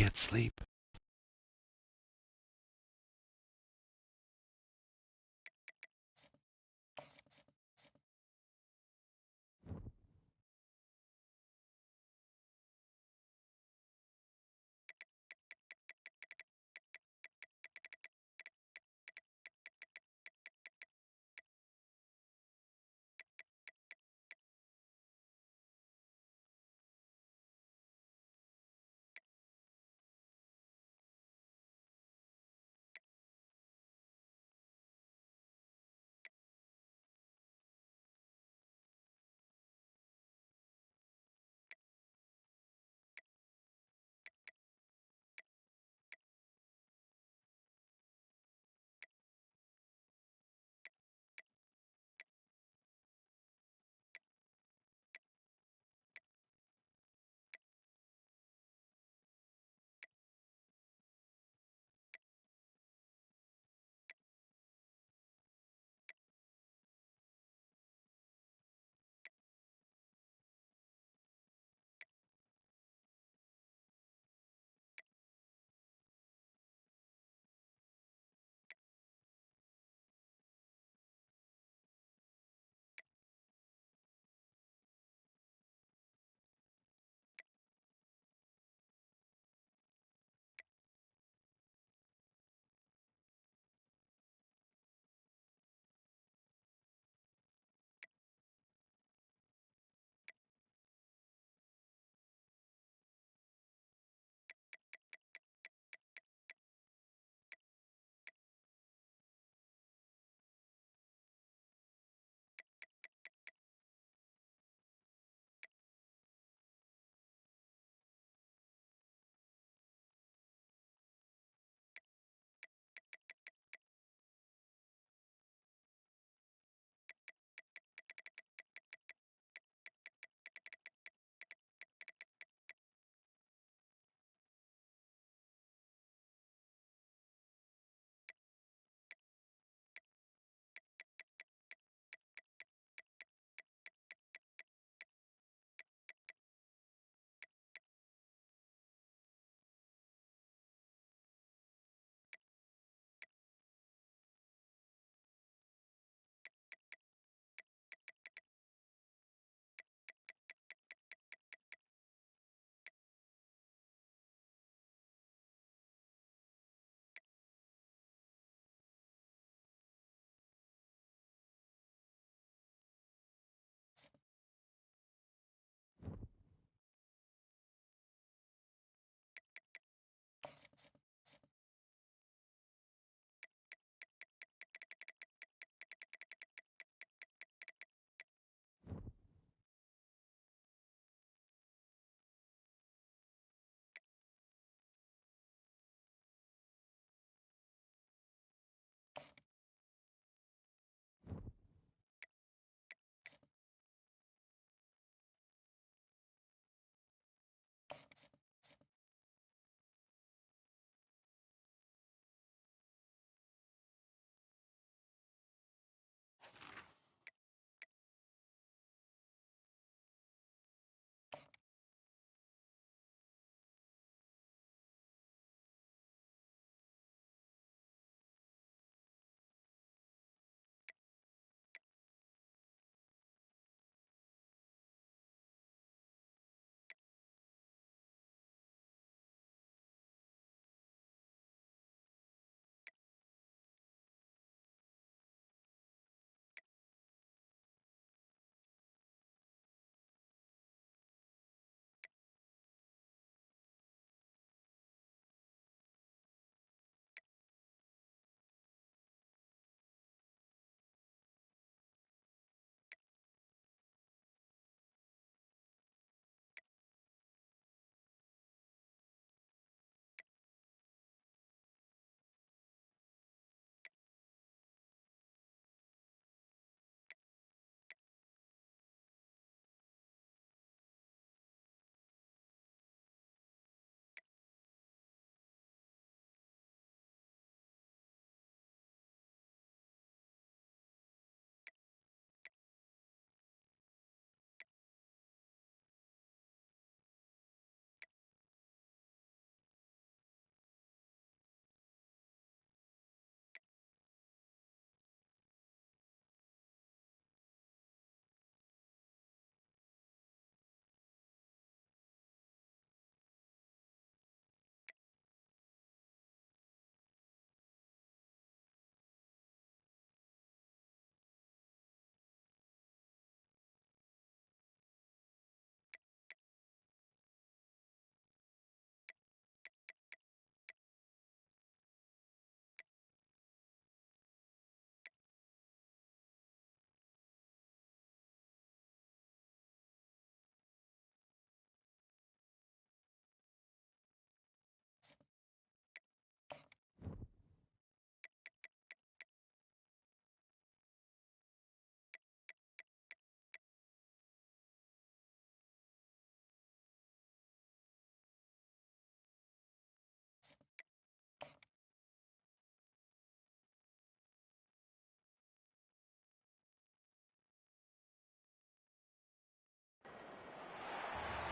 can't sleep.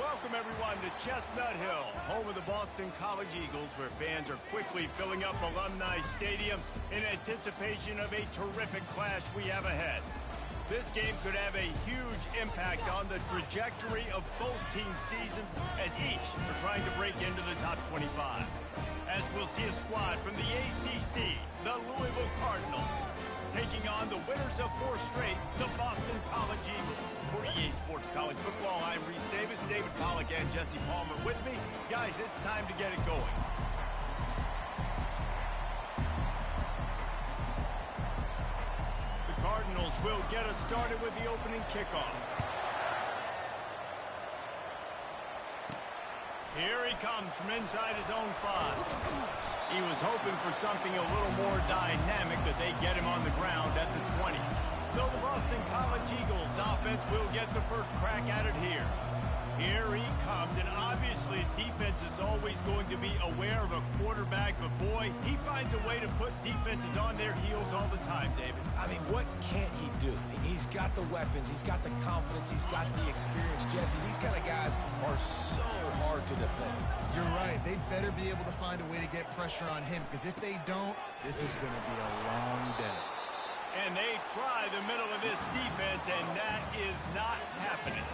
Welcome, everyone, to Chestnut Hill, home of the Boston College Eagles, where fans are quickly filling up Alumni Stadium in anticipation of a terrific clash we have ahead. This game could have a huge impact on the trajectory of both teams' seasons, as each are trying to break into the top 25. As we'll see a squad from the ACC, the Louisville Cardinals, taking on the winners of 4 straight, the Boston College Eagles. For EA Sports College Football, I'm Reese Davis, David Pollack, and Jesse Palmer with me. Guys, it's time to get it going. The Cardinals will get us started with the opening kickoff. Here he comes from inside his own 5. He was hoping for something a little more dynamic, that they get him on the ground at the 20. So the Boston College Eagles offense will get the first crack at it here. Here he comes, and obviously defense is always going to be aware of a quarterback, but boy, he finds a way to put defenses on their heels all the time, David. I mean, what can't he do? He's got the weapons, he's got the confidence, he's got the experience. Jesse, these kind of guys are so hard to defend. You're right. They better be able to find a way to get pressure on him, because if they don't, this is going to be a long day. And they try the middle of this defense, and that is not happening.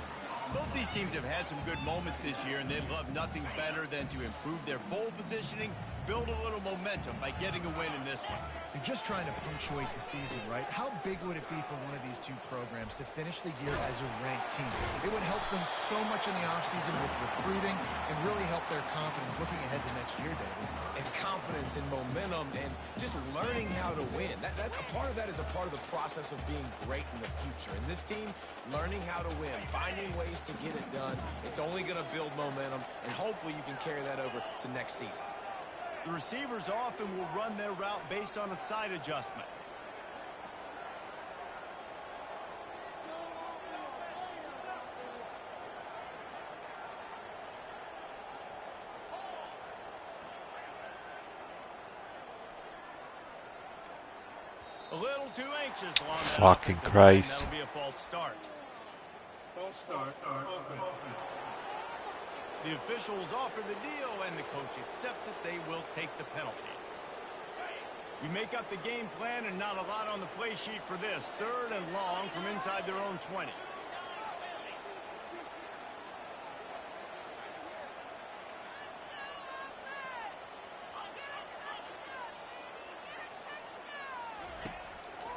Both these teams have had some good moments this year, and they'd love nothing better than to improve their bowl positioning, build a little momentum by getting a win in this one. You're just trying to punctuate the season, right? How big would it be for one of these two programs to finish the year as a ranked team? It would help them so much in the offseason with recruiting and really help their confidence looking ahead to next year, David. And confidence and momentum and just learning how to win. A part of that is a part of the process of being great in the future. And this team, learning how to win, finding ways to get it done, it's only going to build momentum, and hopefully you can carry that over to next season. The receivers often will run their route based on a side adjustment. A little too anxious along that. Fucking Christ. That'll be a false start. False start. The officials offer the deal, and the coach accepts it. They will take the penalty. We make up the game plan, and not a lot on the play sheet for this. 3rd and long from inside their own 20.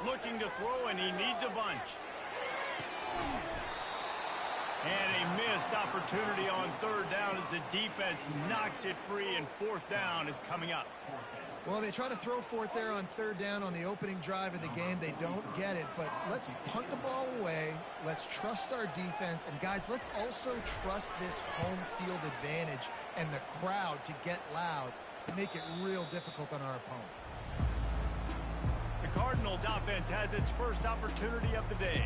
Looking to throw, and he needs a bunch. And a missed opportunity on 3rd down as the defense knocks it free, and 4th down is coming up. Well, they try to throw for it there on 3rd down on the opening drive of the game. They don't get it, but let's punt the ball away. Let's trust our defense. And, guys, let's also trust this home field advantage and the crowd to get loud and make it real difficult on our opponent. The Cardinals offense has its first opportunity of the day.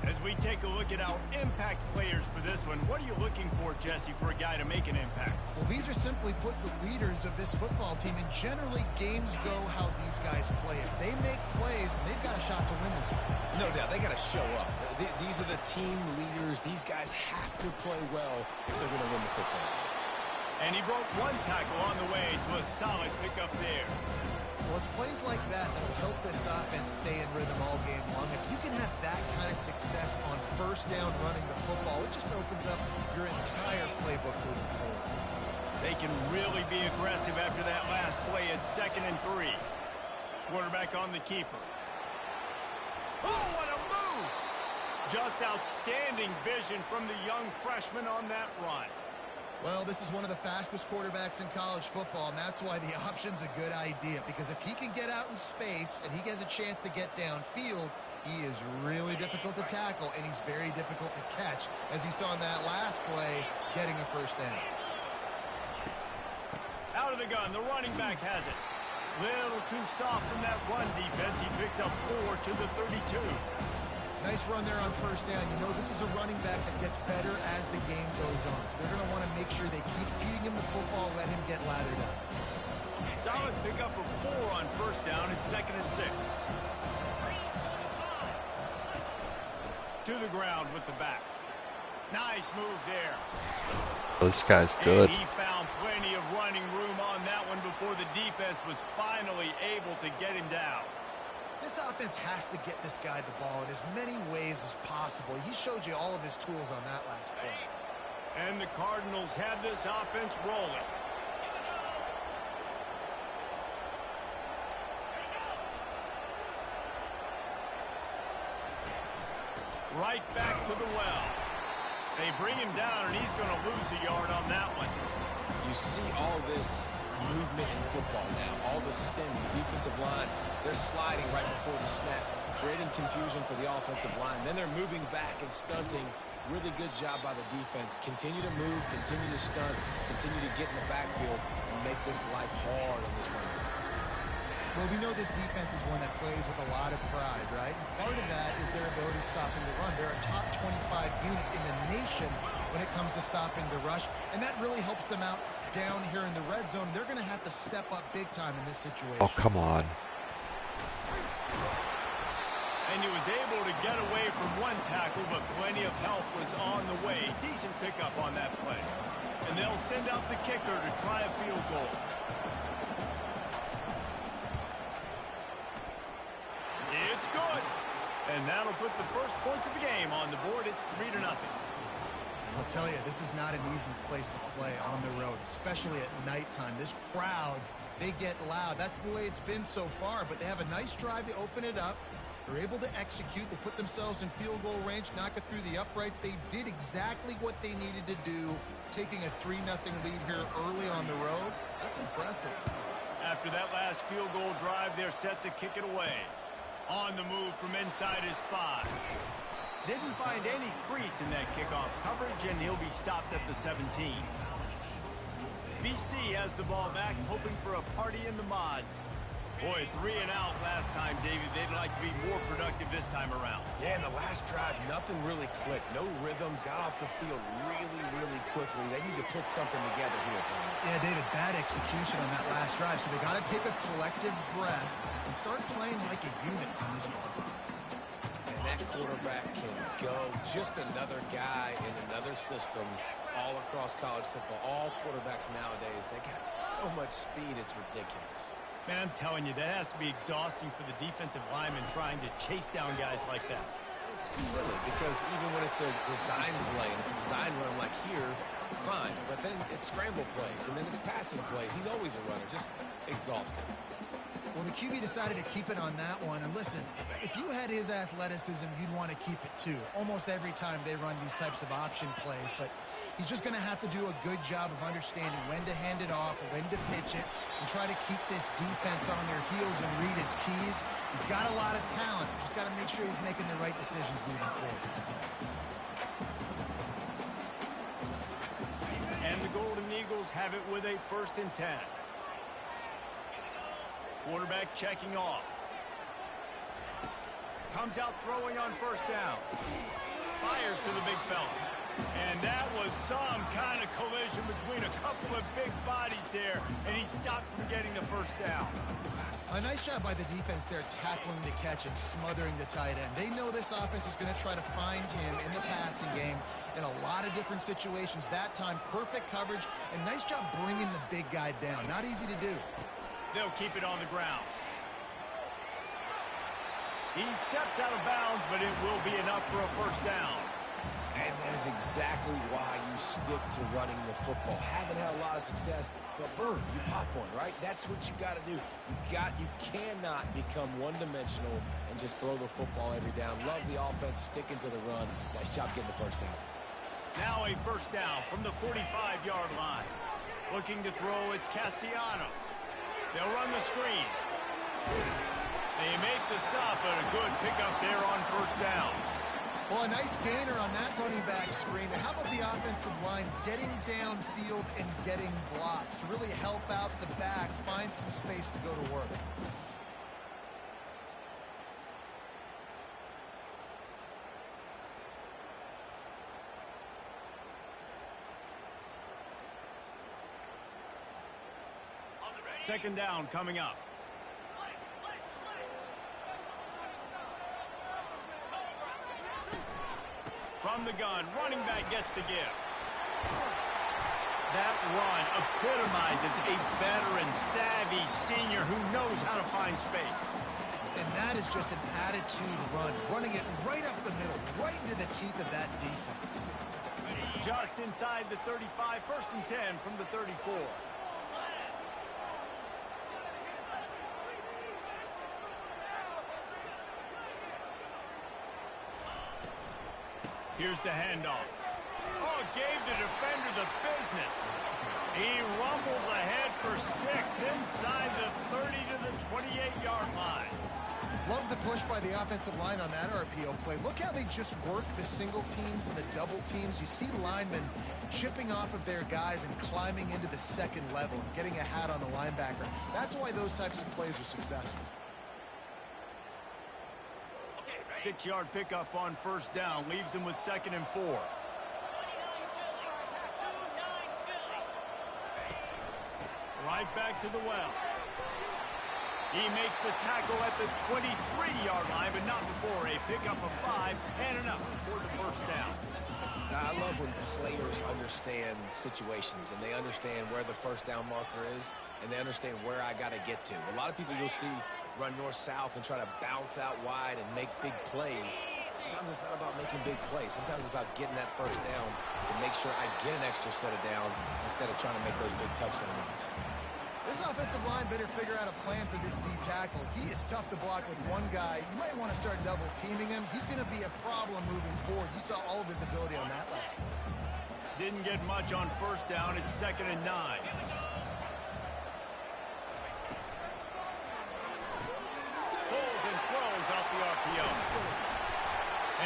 As we take a look at our impact players for this one, what are you looking for, Jesse, for a guy to make an impact? Well, these are simply put the leaders of this football team, and generally games go how these guys play. If they make plays, then they've got a shot to win this one. No doubt, they got to show up. These are the team leaders. These guys have to play well if they're going to win the football game. And he broke 1 tackle on the way to a solid pickup there. Well, it's plays like that that'll help this offense stay in rhythm all game long. If you can have that kind of success on 1st down running the football, it just opens up your entire playbook moving forward. They can really be aggressive after that last play at 2nd and 3. Quarterback on the keeper. Oh, what a move! Just outstanding vision from the young freshman on that run. Well, this is one of the fastest quarterbacks in college football, and that's why the option's a good idea, because if he can get out in space and he has a chance to get downfield, he is really difficult to tackle, and he's very difficult to catch, as you saw in that last play, getting a 1st down. Out of the gun, the running back has it. Little too soft in that run defense. He picks up 4 to the 32. Nice run there on 1st down. You know, this is a running back that gets better as the game goes on. So they're going to want to make sure they keep feeding him the football, let him get lathered up. Solid pickup of 4 on 1st down at 2nd and 6. To the ground with the back. Nice move there. This guy's good. And he found plenty of running room on that one before the defense was finally able to get him down. This offense has to get this guy the ball in as many ways as possible. He showed you all of his tools on that last play. And the Cardinals have this offense rolling. Right back to the well. They bring him down, and he's going to lose a yard on that one. You see all this movement in football now. All the stem, the defensive line, they're sliding right before the snap, creating confusion for the offensive line. Then they're moving back and stunting. Really good job by the defense. Continue to move, continue to stunt, continue to get in the backfield and make this life hard on this running back. Well, we know this defense is one that plays with a lot of pride, right? And part of that is their ability stopping the run. They're a top 25 unit in the nation when it comes to stopping the rush, and that really helps them out down here in the red zone. They're going to have to step up big time in this situation. Oh, come on. And he was able to get away from one tackle, but plenty of help was on the way. Decent pickup on that play. And they'll send out the kicker to try a field goal. It's good. And that'll put the first points of the game on the board. It's 3-0. I'll tell you, this is not an easy place to play on the road, especially at nighttime. This crowd, they get loud. That's the way it's been so far, but they have a nice drive to open it up. They're able to execute. They put themselves in field goal range, knock it through the uprights. They did exactly what they needed to do, taking a 3-0 lead here early on the road. That's impressive. After that last field goal drive, they're set to kick it away. On the move from inside his 5. Didn't find any crease in that kickoff coverage, and he'll be stopped at the 17. BC has the ball back, hoping for a party in the mods. Boy, 3 and out last time, David. They'd like to be more productive this time around. Yeah, in the last drive, nothing really clicked. No rhythm, got off the field really, really quickly. They need to put something together here. Yeah, David, bad execution on that last drive, so they got to take a collective breath and start playing like a unit on this one. And that quarterback can go. Just another guy in another system all across college football. All quarterbacks nowadays, they got so much speed, it's ridiculous. Man, I'm telling you, that has to be exhausting for the defensive lineman trying to chase down guys like that. It's silly because even when it's a design play and it's a design run like here, fine. But then it's scramble plays and then it's passing plays. He's always a runner, just exhausted. Well, the QB decided to keep it on that one. And listen, if you had his athleticism, you'd want to keep it too. Almost every time they run these types of option plays. But he's just going to have to do a good job of understanding when to hand it off, when to pitch it, and try to keep this defense on their heels and read his keys. He's got a lot of talent. Just got to make sure he's making the right decisions moving forward. And the Golden Eagles have it with a 1st and 10. Quarterback checking off. Comes out throwing on 1st down. Fires to the big fella. And that was some kind of collision between a couple of big bodies there, and he stopped from getting the 1st down. A nice job by the defense there, tackling the catch and smothering the tight end. They know this offense is going to try to find him in the passing game in a lot of different situations. That time, perfect coverage, and nice job bringing the big guy down. Not easy to do. They'll keep it on the ground. He steps out of bounds, but it will be enough for a 1st down. And that is exactly why you stick to running the football. Haven't had a lot of success, but boom, you pop one, right? That's what you got to do. You cannot become one-dimensional and just throw the football every down. Love the offense, sticking to the run. Nice job getting the 1st down. Now a 1st down from the 45-yard line. Looking to throw, it's Castellanos. They'll run the screen. They make the stop, but a good pickup there on 1st down. Well, a nice gainer on that running back screen. And how about the offensive line getting downfield and getting blocks to really help out the back, find some space to go to work? Second down coming up. From the gun. Running back gets to give. That run epitomizes a veteran, savvy senior who knows how to find space. And that is just an attitude run, running it right up the middle, right into the teeth of that defense. Just inside the 35, 1st and 10 from the 34. Here's the handoff. Oh, gave the defender the business. He rumbles ahead for 6 inside the 30 to the 28-yard line. Love the push by the offensive line on that RPO play. Look how they just work the single teams and the double teams. You see linemen chipping off of their guys and climbing into the second level and getting a hat on the linebacker. That's why those types of plays are successful. 6-yard pickup on 1st down. Leaves him with 2nd and 4. Right back to the well. He makes the tackle at the 23-yard line, but not before a pickup of 5 and enough for the 1st down. Now, I love when players understand situations and they understand where the 1st down marker is and they understand where I got to get to. A lot of people you'll see run north-south and try to bounce out wide and make big plays. Sometimes it's not about making big plays. Sometimes it's about getting that 1st down to make sure I get an extra set of downs instead of trying to make those big touchdown runs. This offensive line better figure out a plan for this D tackle. He is tough to block with one guy. You might want to start double teaming him. He's going to be a problem moving forward. You saw all of his ability on that last play. Didn't get much on 1st down. It's 2nd and 9. Pulls and throws out the RPO.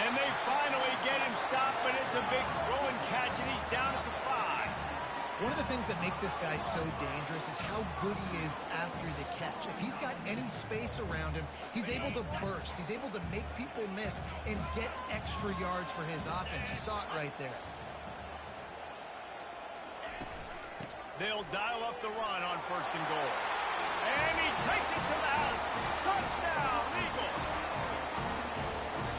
And they finally get him stopped, but it's a big throw and catch, and he's down at the 5. One of the things that makes this guy so dangerous is how good he is after the catch. If he's got any space around him, he's able to burst. He's able to make people miss and get extra yards for his offense. You saw it right there. They'll dial up the run on 1st and goal. And he takes it to the house. Touchdown, Eagles!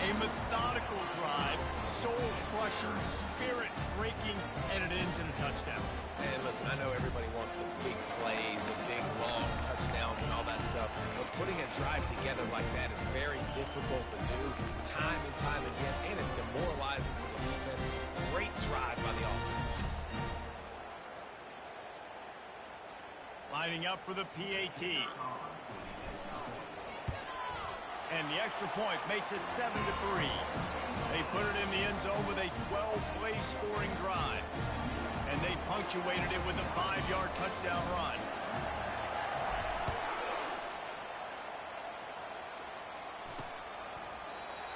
A methodical drive, soul-crushing, spirit-breaking, and it ends in a touchdown. And listen, I know everybody wants the big plays, the big, long touchdowns and all that stuff, but putting a drive together like that is very difficult to do time and time again, and it's demoralizing for the defense. Great drive by the offense. Lining up for the PAT. And the extra point makes it 7-3. They put it in the end zone with a 12-play scoring drive. And they punctuated it with a 5-yard touchdown run.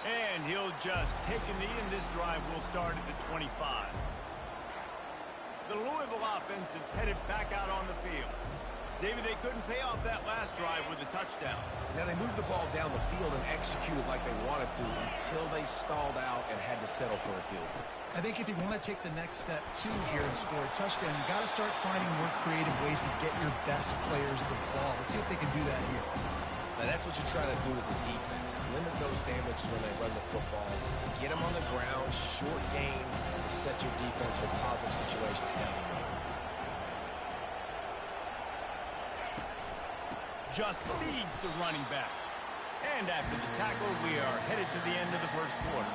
And he'll just take a knee, and this drive will start at the 25. The Louisville offense is headed back out on the field. David, they couldn't pay off that last drive with a touchdown. Now, they moved the ball down the field and executed like they wanted to until they stalled out and had to settle for a field goal. I think if you want to take the next step, too, here and score a touchdown, you got to start finding more creative ways to get your best players the ball. Let's see if they can do that here. Now, that's what you're trying to do as a defense. Limit those damages when they run the football. Get them on the ground, short gains to set your defense for positive situations down the road. Just feeds the running back. And after the tackle, we are headed to the end of the 1st quarter.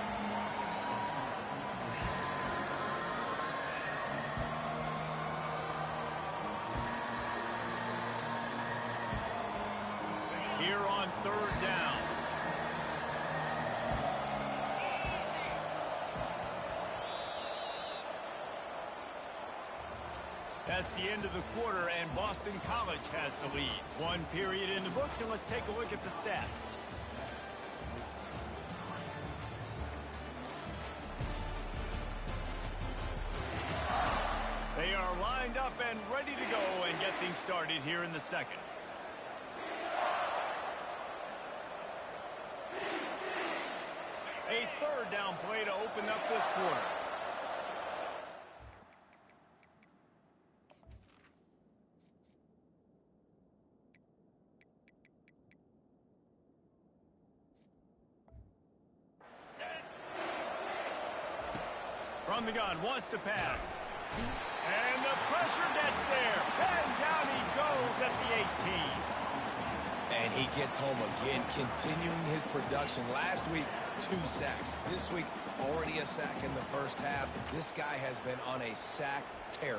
Here on 3rd down. That's the end of the quarter, and Boston College has the lead. 1 period in the books, and let's take a look at the stats. They are lined up and ready to go and get things started here in the 2nd. A 3rd down play to open up this quarter. from the gun, wants to pass. And the pressure gets there. And down he goes at the 18. And he gets home again, continuing his production. Last week, 2 sacks. This week, already a sack in the first half. This guy has been on a sack terror.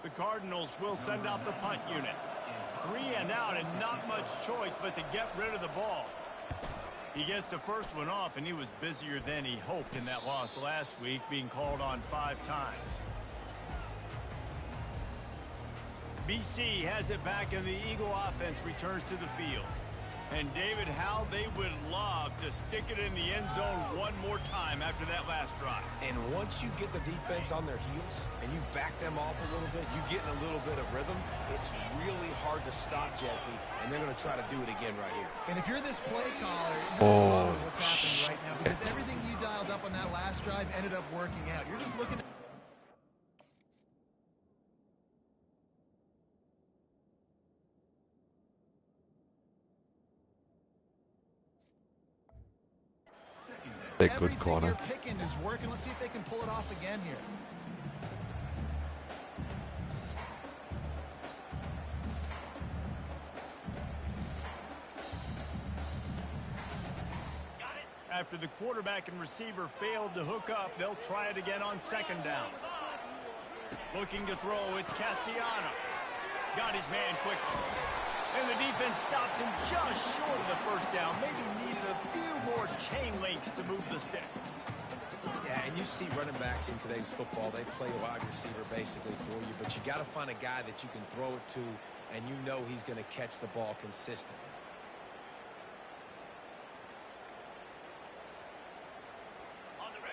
The Cardinals will send out the punt unit. 3 and out and not much choice but to get rid of the ball. He gets the first one off, and he was busier than he hoped in that loss last week, being called on 5 times. BC has it back, and the Eagle offense returns to the field. And David, how they would love to stick it in the end zone one more time after that last drive. And once you get the defense on their heels and you back them off a little bit, you get in a little bit of rhythm, it's really hard to stop, Jesse, and they're going to try to do it again right here. And if you're this play caller, you're loving what's happening right now, because everything you dialed up on that last drive ended up working out. You're just looking at good corner. You're picking is working. Let's see if they can pull it off again here. After the quarterback and receiver failed to hook up, they'll try it again on 2nd down. Looking to throw, it's Castellanos. Got his man quickly. And the defense stops him just short of the first down. Maybe needed a few more chain links to move the sticks. Yeah, and you see running backs in today's football, they play a wide receiver basically for you, but you got to find a guy that you can throw it to, and you know he's going to catch the ball consistently.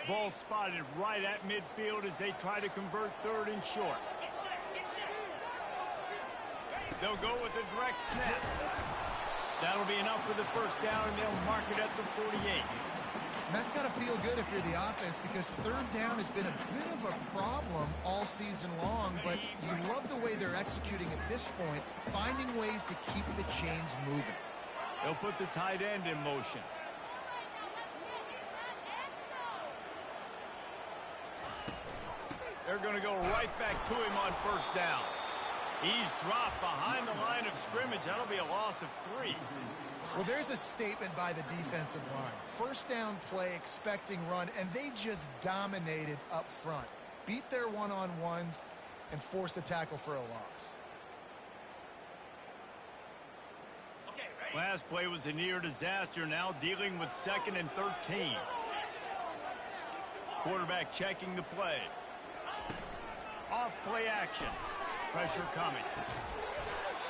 Ball spotted right at midfield as they try to convert 3rd and short. They'll go with a direct snap. That'll be enough for the first down, and they'll mark it at the 48. And that's got to feel good if you're the offense, because 3rd down has been a bit of a problem all season long, but you love the way they're executing at this point, finding ways to keep the chains moving. They'll put the tight end in motion. They're going to go right back to him on 1st down. He's dropped behind the line of scrimmage. That'll be a loss of 3. Well, there's a statement by the defensive line. 1st down play, expecting run, and they just dominated up front. Beat their one-on-ones and forced a tackle for a loss. Last play was a near disaster, now dealing with 2nd and 13. Quarterback checking the play. Off play action. Pressure coming.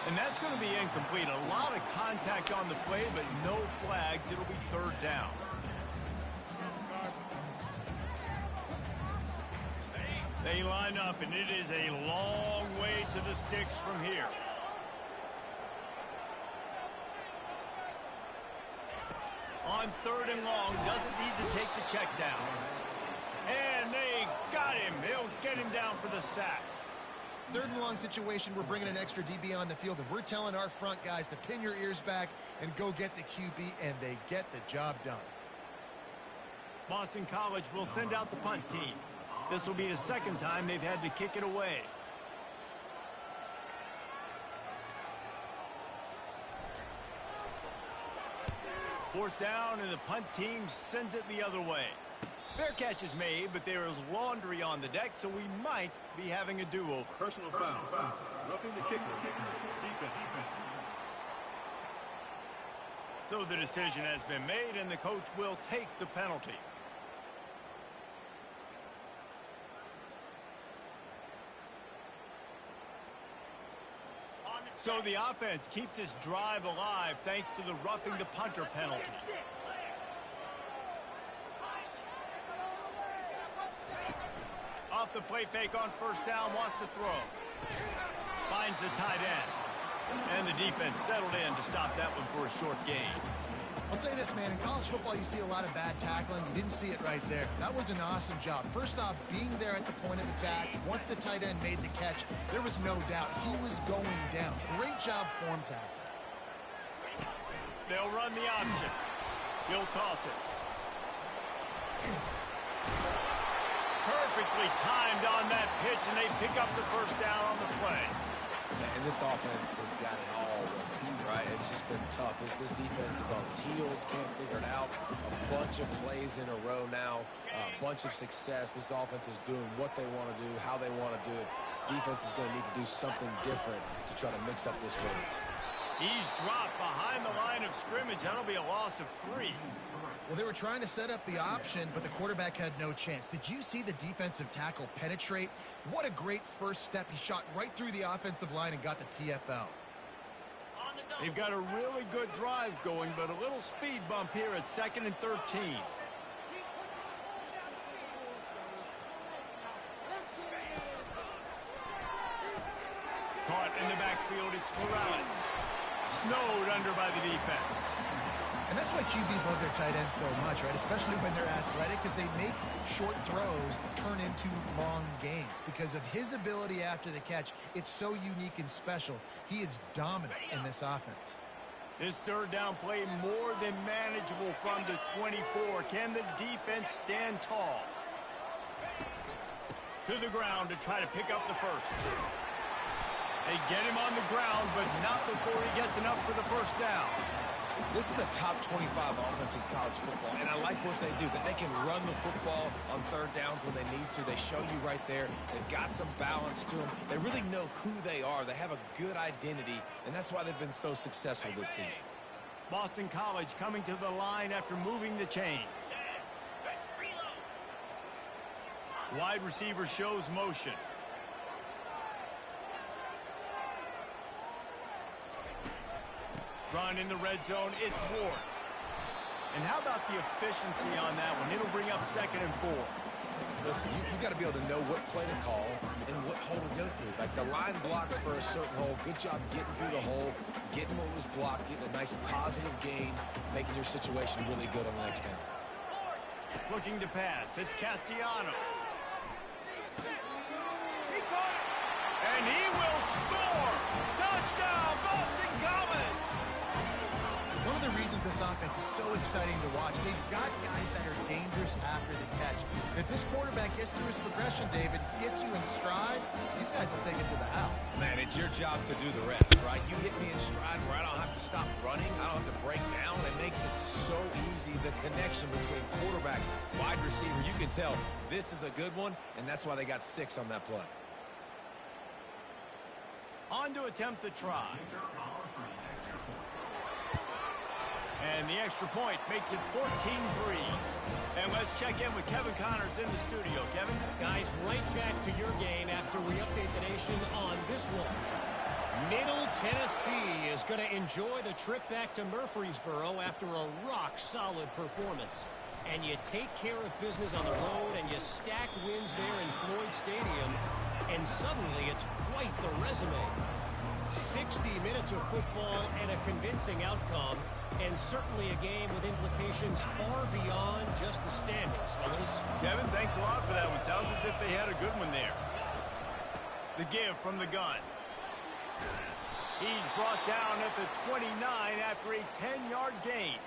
And that's going to be incomplete. A lot of contact on the play, but no flags. It'll be 3rd down. They line up, and it is a long way to the sticks from here. On 3rd and long, doesn't need to take the check down. And they got him. They'll get him down for the sack. 3rd and long situation, we're bringing an extra DB on the field, and we're telling our front guys to pin your ears back and go get the QB, and they get the job done. Boston College will send out the punt team. This will be the 2nd time they've had to kick it away. Fourth down, and the punt team sends it the other way. Fair catch is made, but there is laundry on the deck, so we might be having a do-over. Personal foul. Roughing the kicker. Defense. So the decision has been made, and the coach will take the penalty. So the offense keeps its drive alive thanks to the roughing the punter penalty. Off the play fake on 1st down, wants to throw. Finds the tight end. And the defense settled in to stop that one for a short gain. I'll say this, man, in college football you see a lot of bad tackling. You didn't see it right there. That was an awesome job. First off, being there at the point of attack. Once the tight end made the catch, there was no doubt he was going down. Great job form tackle. They'll run the option. He'll toss it. Perfectly timed on that pitch, and they pick up the 1st down on the play. And this offense has got it all right. It's just been tough. This defense is on its heels, can't figure it out. A bunch of plays in a row now, a bunch of success. This offense is doing what they want to do, how they want to do it. Defense is going to need to do something different to try to mix up this one. He's dropped behind the line of scrimmage. That'll be a loss of 3. Well, they were trying to set up the option, but the quarterback had no chance. Did you see the defensive tackle penetrate? What a great first step. He shot right through the offensive line and got the TFL. They've got a really good drive going, but a little speed bump here at 2nd and 13. Caught in the backfield, it's Morales. Snowed under by the defense. And that's why QBs love their tight ends so much, right? Especially when they're athletic, because they make short throws turn into long gains. Because of his ability after the catch, it's so unique and special. He is dominant in this offense. This 3rd down play more than manageable from the 24. Can the defense stand tall? To the ground to try to pick up the 1st. They get him on the ground, but not before he gets enough for the 1st down. This is a top 25 offense in college football, and I like what they do, that they can run the football on 3rd downs when they need to. They show you right there. They've got some balance to them. They really know who they are. They have a good identity, and that's why they've been so successful this season. Boston College coming to the line after moving the chains. Wide receiver shows motion. Run in the red zone, it's Ward. And how about the efficiency on that one? It'll bring up 2nd and 4. Listen, you got to be able to know what play to call and what hole to go through. Like the line blocks for a certain hole. Good job getting through the hole, getting what was blocked, getting a nice positive gain, making your situation really good on the next down. Looking to pass, it's Castellanos. He caught it, and he will score. Touchdown, Boston College. One of the reasons this offense is so exciting to watch, they've got guys that are dangerous after the catch. And if this quarterback gets through his progression, David, gets you in stride, these guys will take it to the house. Man, it's your job to do the rest, right? You hit me in stride where I don't have to stop running. I don't have to break down. It makes it so easy. The connection between quarterback, wide receiver, you can tell this is a good one, and that's why they got 6 on that play. On to attempt the try. And the extra point makes it 14-3. And let's check in with Kevin Connors in the studio. Kevin? Guys, right back to your game after we update the nation on this one. Middle Tennessee is going to enjoy the trip back to Murfreesboro after a rock-solid performance. And you take care of business on the road and you stack wins there in Floyd Stadium, and suddenly it's quite the resume. 60 minutes of football and a convincing outcome, and certainly a game with implications far beyond just the standings, fellas. Kevin, thanks a lot for that one. Sounds as if they had a good one there. The give from the gun. He's brought down at the 29 after a 10-yard gain.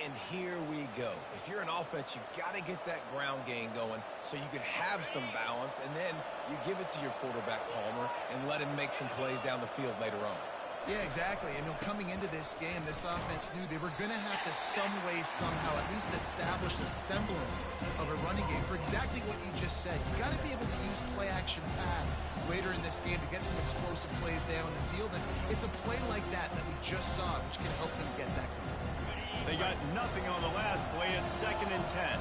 And here we go. If you're an offense, you got to get that ground game going so you can have some balance, and then you give it to your quarterback, Palmer, and let him make some plays down the field later on. Yeah, exactly. And coming into this game, this offense knew they were going to have to some way, somehow, at least establish a semblance of a running game for exactly what you just said. You got to be able to use play-action pass later in this game to get some explosive plays down the field. And it's a play like that that we just saw, which can help them get that going. They got nothing on the last play. It's 2nd and 10.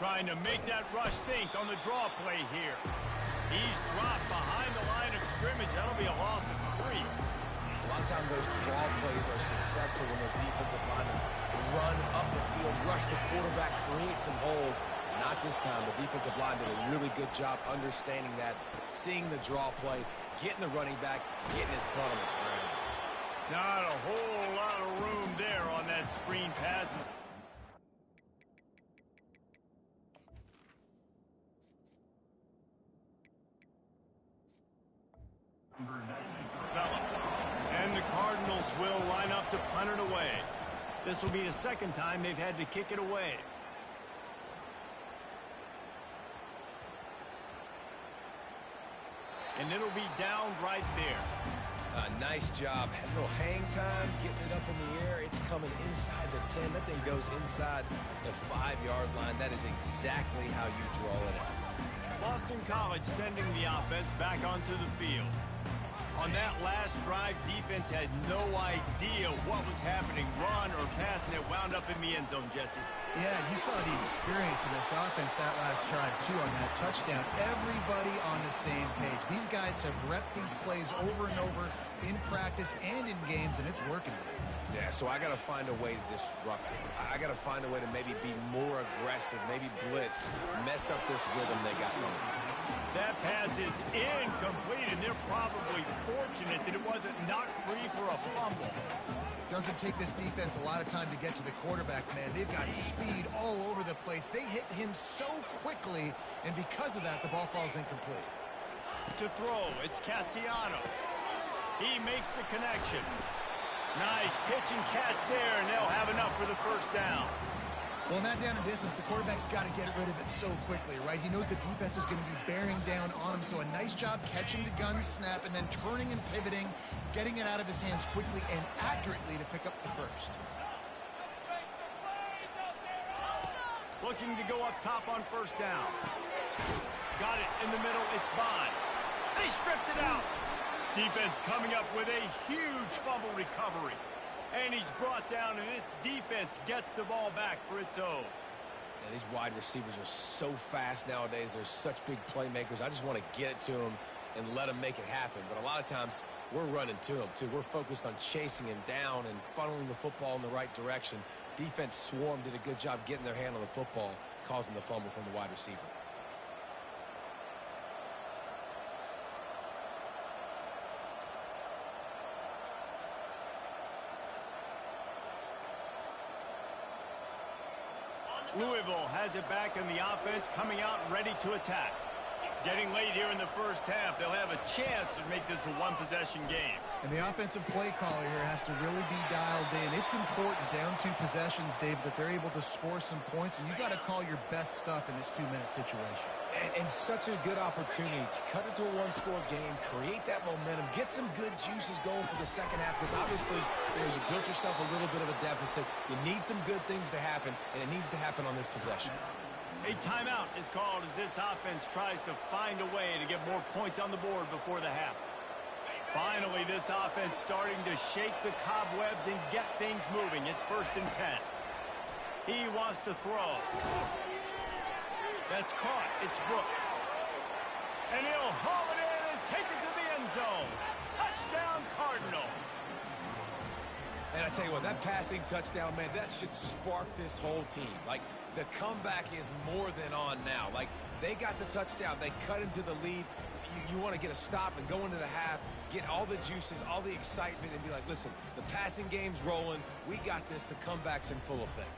Trying to make that rush think on the draw play here. He's dropped behind the line of scrimmage. That'll be a loss of 3. A lot of times those draw plays are successful when those defensive linemen run up the field, rush the quarterback, create some holes. Not this time. The defensive line did a really good job understanding that, seeing the draw play, getting the running back, getting his butt on the ground. Not a whole lot of room there on that screen pass. And the Cardinals will line up to punt it away. This will be the 2nd time they've had to kick it away. And it'll be down right there. Nice job. Had a little hang time, getting it up in the air. It's coming inside the 10. That thing goes inside the 5-yard line. That is exactly how you draw it out. Boston College sending the offense back onto the field. On that last drive, defense had no idea what was happening, run or pass, and it wound up in the end zone, Jesse. Yeah, you saw the experience in this offense that last drive, too, on that touchdown. Everybody on the same page. These guys have repped these plays over and over in practice and in games, and it's working. Yeah, so I got to find a way to disrupt it. I got to find a way to maybe be more aggressive, maybe blitz, mess up this rhythm they got going. That pass is incomplete, and they're probably fortunate that it wasn't knocked free for a fumble. Doesn't take this defense a lot of time to get to the quarterback, man. They've got speed all over the place. They hit him so quickly, and because of that, the ball falls incomplete. To throw, it's Castellanos. He makes the connection. Nice pitch and catch there, and they'll have enough for the 1st down. Well, in that down and distance, the quarterback's got to get rid of it so quickly, right? He knows the defense is going to be bearing down on him, so a nice job catching the gun snap and then turning and pivoting, getting it out of his hands quickly and accurately to pick up the 1st. Looking to go up top on 1st down. Got it in the middle. It's Bond. They stripped it out. Defense coming up with a huge fumble recovery. And he's brought down, and this defense gets the ball back for its own. And these wide receivers are so fast nowadays. They're such big playmakers. I just want to get it to them and let them make it happen. But a lot of times, we're running to them, too. We're focused on chasing him down and funneling the football in the right direction. Defense swarmed, did a good job getting their hand on the football, causing the fumble from the wide receiver. Louisville has it back in the offense, coming out ready to attack. Getting late here in the 1st half, they'll have a chance to make this a one-possession game. And the offensive play caller here has to really be dialed in. It's important down 2 possessions, Dave, that they're able to score some points, and you got to call your best stuff in this 2-minute situation. And such a good opportunity to cut it to a 1-score game, create that momentum, get some good juices going for the 2nd half, because obviously you built yourself a little bit of a deficit. You need some good things to happen, and it needs to happen on this possession. A timeout is called as this offense tries to find a way to get more points on the board before the half. Finally, this offense starting to shake the cobwebs and get things moving. It's 1st and 10. He wants to throw. That's caught. It's Brooks. And he'll haul it in and take it to the end zone. Touchdown, Cardinals. And I tell you what, that passing touchdown, man, that should spark this whole team. Like, the comeback is more than on now. Like, they got the touchdown. They cut into the lead. You want to get a stop and go into the half, get all the juices, all the excitement, and be like, listen, the passing game's rolling. We got this. The comeback's in full effect.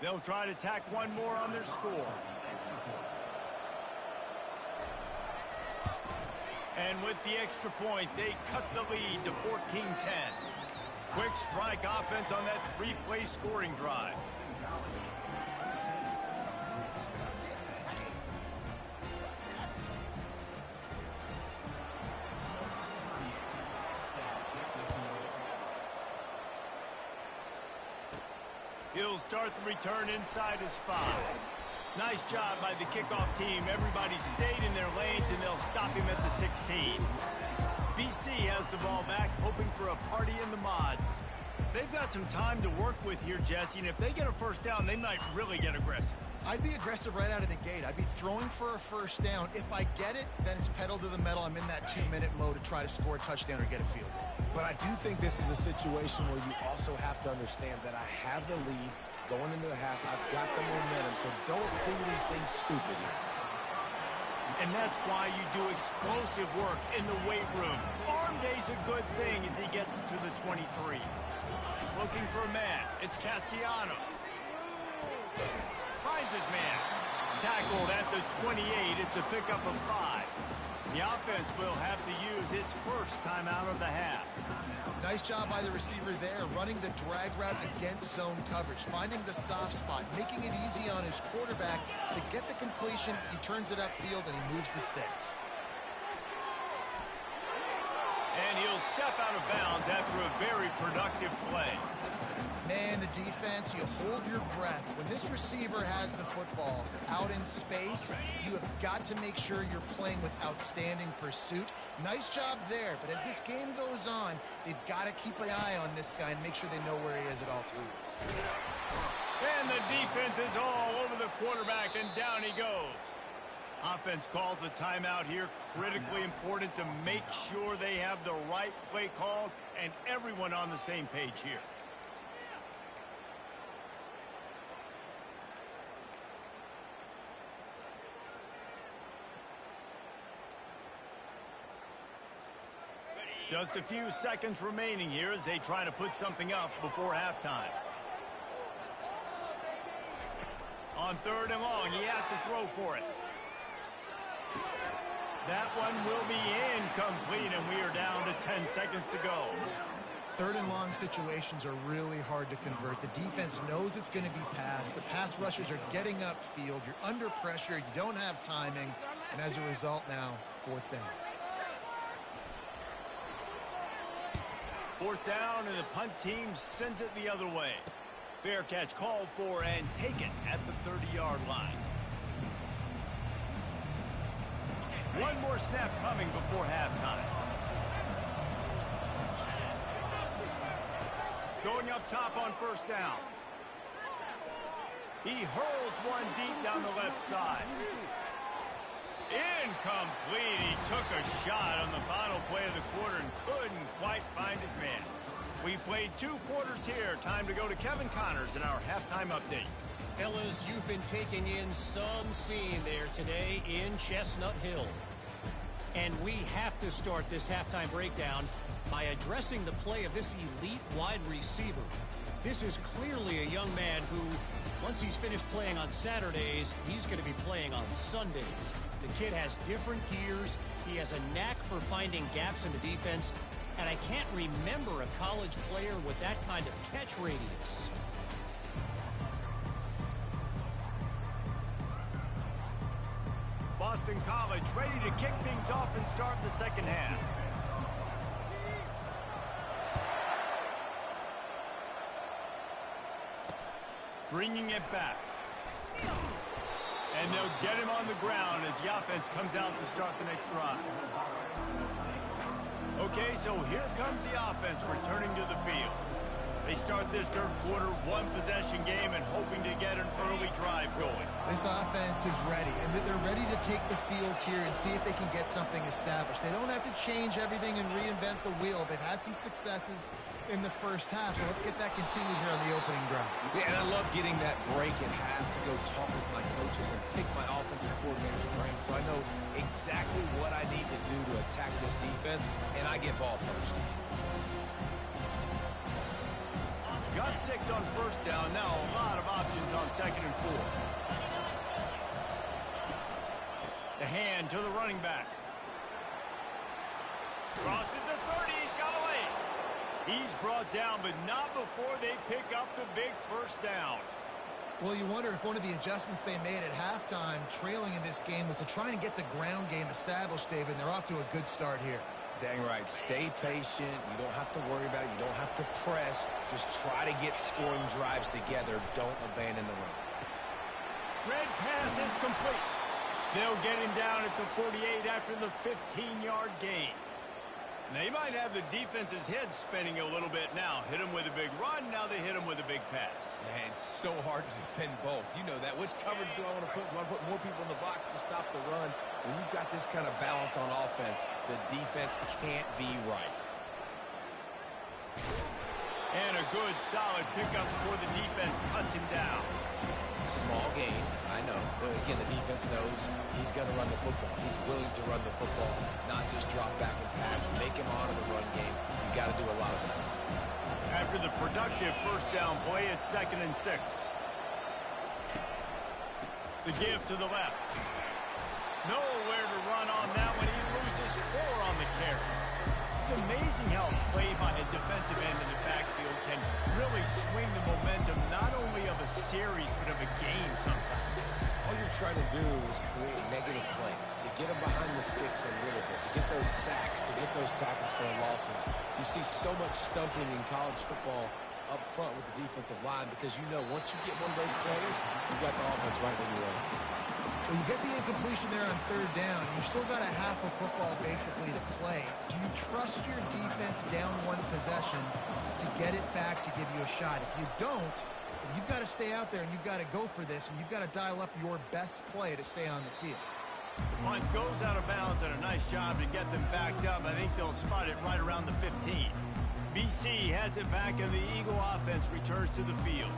They'll try to tack one more on their score. And with the extra point, they cut the lead to 14-10. Quick strike offense on that 3-play scoring drive. He'll start the return inside his 5. Nice job by the kickoff team. Everybody stayed in their lanes, and they'll stop him at the 16. BC has the ball back, hoping for a party in the mods. They've got some time to work with here, Jesse, and if they get a first down, they might really get aggressive. I'd be aggressive right out of the gate. I'd be throwing for a first down. If I get it, then it's pedal to the metal. I'm in that 2-minute mode to try to score a touchdown or get a field goal. But I do think this is a situation where you also have to understand that I have the lead going into the half. I've got the momentum, so don't do anything stupid here. And that's why you do explosive work in the weight room. Arm day's a good thing as he gets it to the 23. Looking for a man. It's Castellanos. Finds his man. Tackled at the 28. It's a pickup of 5. The offense will have to use its first timeout of the half. Nice job by the receiver there, running the drag route against zone coverage, finding the soft spot, making it easy on his quarterback to get the completion. He turns it upfield and he moves the sticks. And he'll step out of bounds after a very productive play. Man, the defense, you hold your breath. When this receiver has the football out in space, you have got to make sure you're playing with outstanding pursuit. Nice job there, but as this game goes on, they've got to keep an eye on this guy and make sure they know where he is at all times. And the defense is all over the quarterback, and down he goes. Offense calls a timeout here. Critically important to make sure they have the right play called and everyone on the same page here. Just a few seconds remaining here as they try to put something up before halftime. On 3rd and long, he has to throw for it. That one will be incomplete, and we are down to 10 seconds to go. 3rd and long situations are really hard to convert. The defense knows it's going to be passed. The pass rushers are getting upfield. You're under pressure. You don't have timing. And as a result now, 4th down. 4th down, and the punt team sends it the other way. Fair catch called for and taken at the 30-yard line. One more snap coming before halftime. Going up top on 1st down. He hurls one deep down the left side. Incomplete. He took a shot on the final play of the quarter and couldn't quite find his man. We played 2 quarters here. Time to go to Kevin Connors in our halftime update. Fellas, you've been taking in some scene there today in Chestnut Hill. And we have to start this halftime breakdown by addressing the play of this elite wide receiver. This is clearly a young man who, once he's finished playing on Saturdays, he's going to be playing on Sundays. The kid has different gears. He has a knack for finding gaps in the defense. And I can't remember a college player with that kind of catch radius. Boston College ready to kick things off and start the second half. bringing it back. And they'll get him on the ground as the offense comes out to start the next drive. Okay, so here comes the offense returning to the field. They start this third quarter one-possession game and hoping to get an early drive going. This offense is ready, and they're ready to take the field here and see if they can get something established. They don't have to change everything and reinvent the wheel. They've had some successes in the first half, so let's get that continued here on the opening drive. Yeah, and I love getting that break at half to go talk with my coaches and pick my offensive coordinator's brain so I know exactly what I need to do to attack this defense, and I get ball first. Got 6 on first down. Now a lot of options on 2nd and 4. The hand to the running back. Crosses the 30. He's got away. He's brought down, but not before they pick up the big first down. Well, you wonder if one of the adjustments they made at halftime, trailing in this game, was to try and get the ground game established, David. And they're off to a good start here. Dang right. Stay patient. You don't have to worry about it. You don't have to press. Just try to get scoring drives together. Don't abandon the run. Red pass is complete. They'll get him down at the 48 after the 15-yard gain. They might have the defense's head spinning a little bit now. Hit him with a big run. Now they hit him with a big pass. Man, it's so hard to defend both. You know that. Which coverage do I want to put? Do I put more people in the box to stop the run? When you've got this kind of balance on offense, the defense can't be right. And a good, solid pickup before the defense cuts him down. Small gain, I know. But again, the defense knows he's going to run the football. He's willing to run the football, not just drop back and pass. Make him honor the run game. You got to do a lot of this. After the productive first down play, it's 2nd and 6. The give to the left. Nowhere to run on that one. He loses 4 on the carry. It's amazing how a play by a defensive end in the backfield can really swing the momentum not only of a series but of a game sometimes. All you're trying to do is create negative plays, to get them behind the sticks a little bit, to get those sacks, to get those tackles for losses. You see so much stumping in college football up front with the defensive line because you know once you get one of those plays, you've got the offense right where you are. Well, you get the incompletion there on 3rd down. You've still got a half of football basically to play. Do you trust your defense down one possession to get it back to give you a shot? If you don't, you've got to stay out there and you've got to go for this, and you've got to dial up your best play to stay on the field. The punt goes out of bounds, and a nice job to get them backed up. I think they'll spot it right around the 15. BC has it back, and the Eagle offense returns to the field.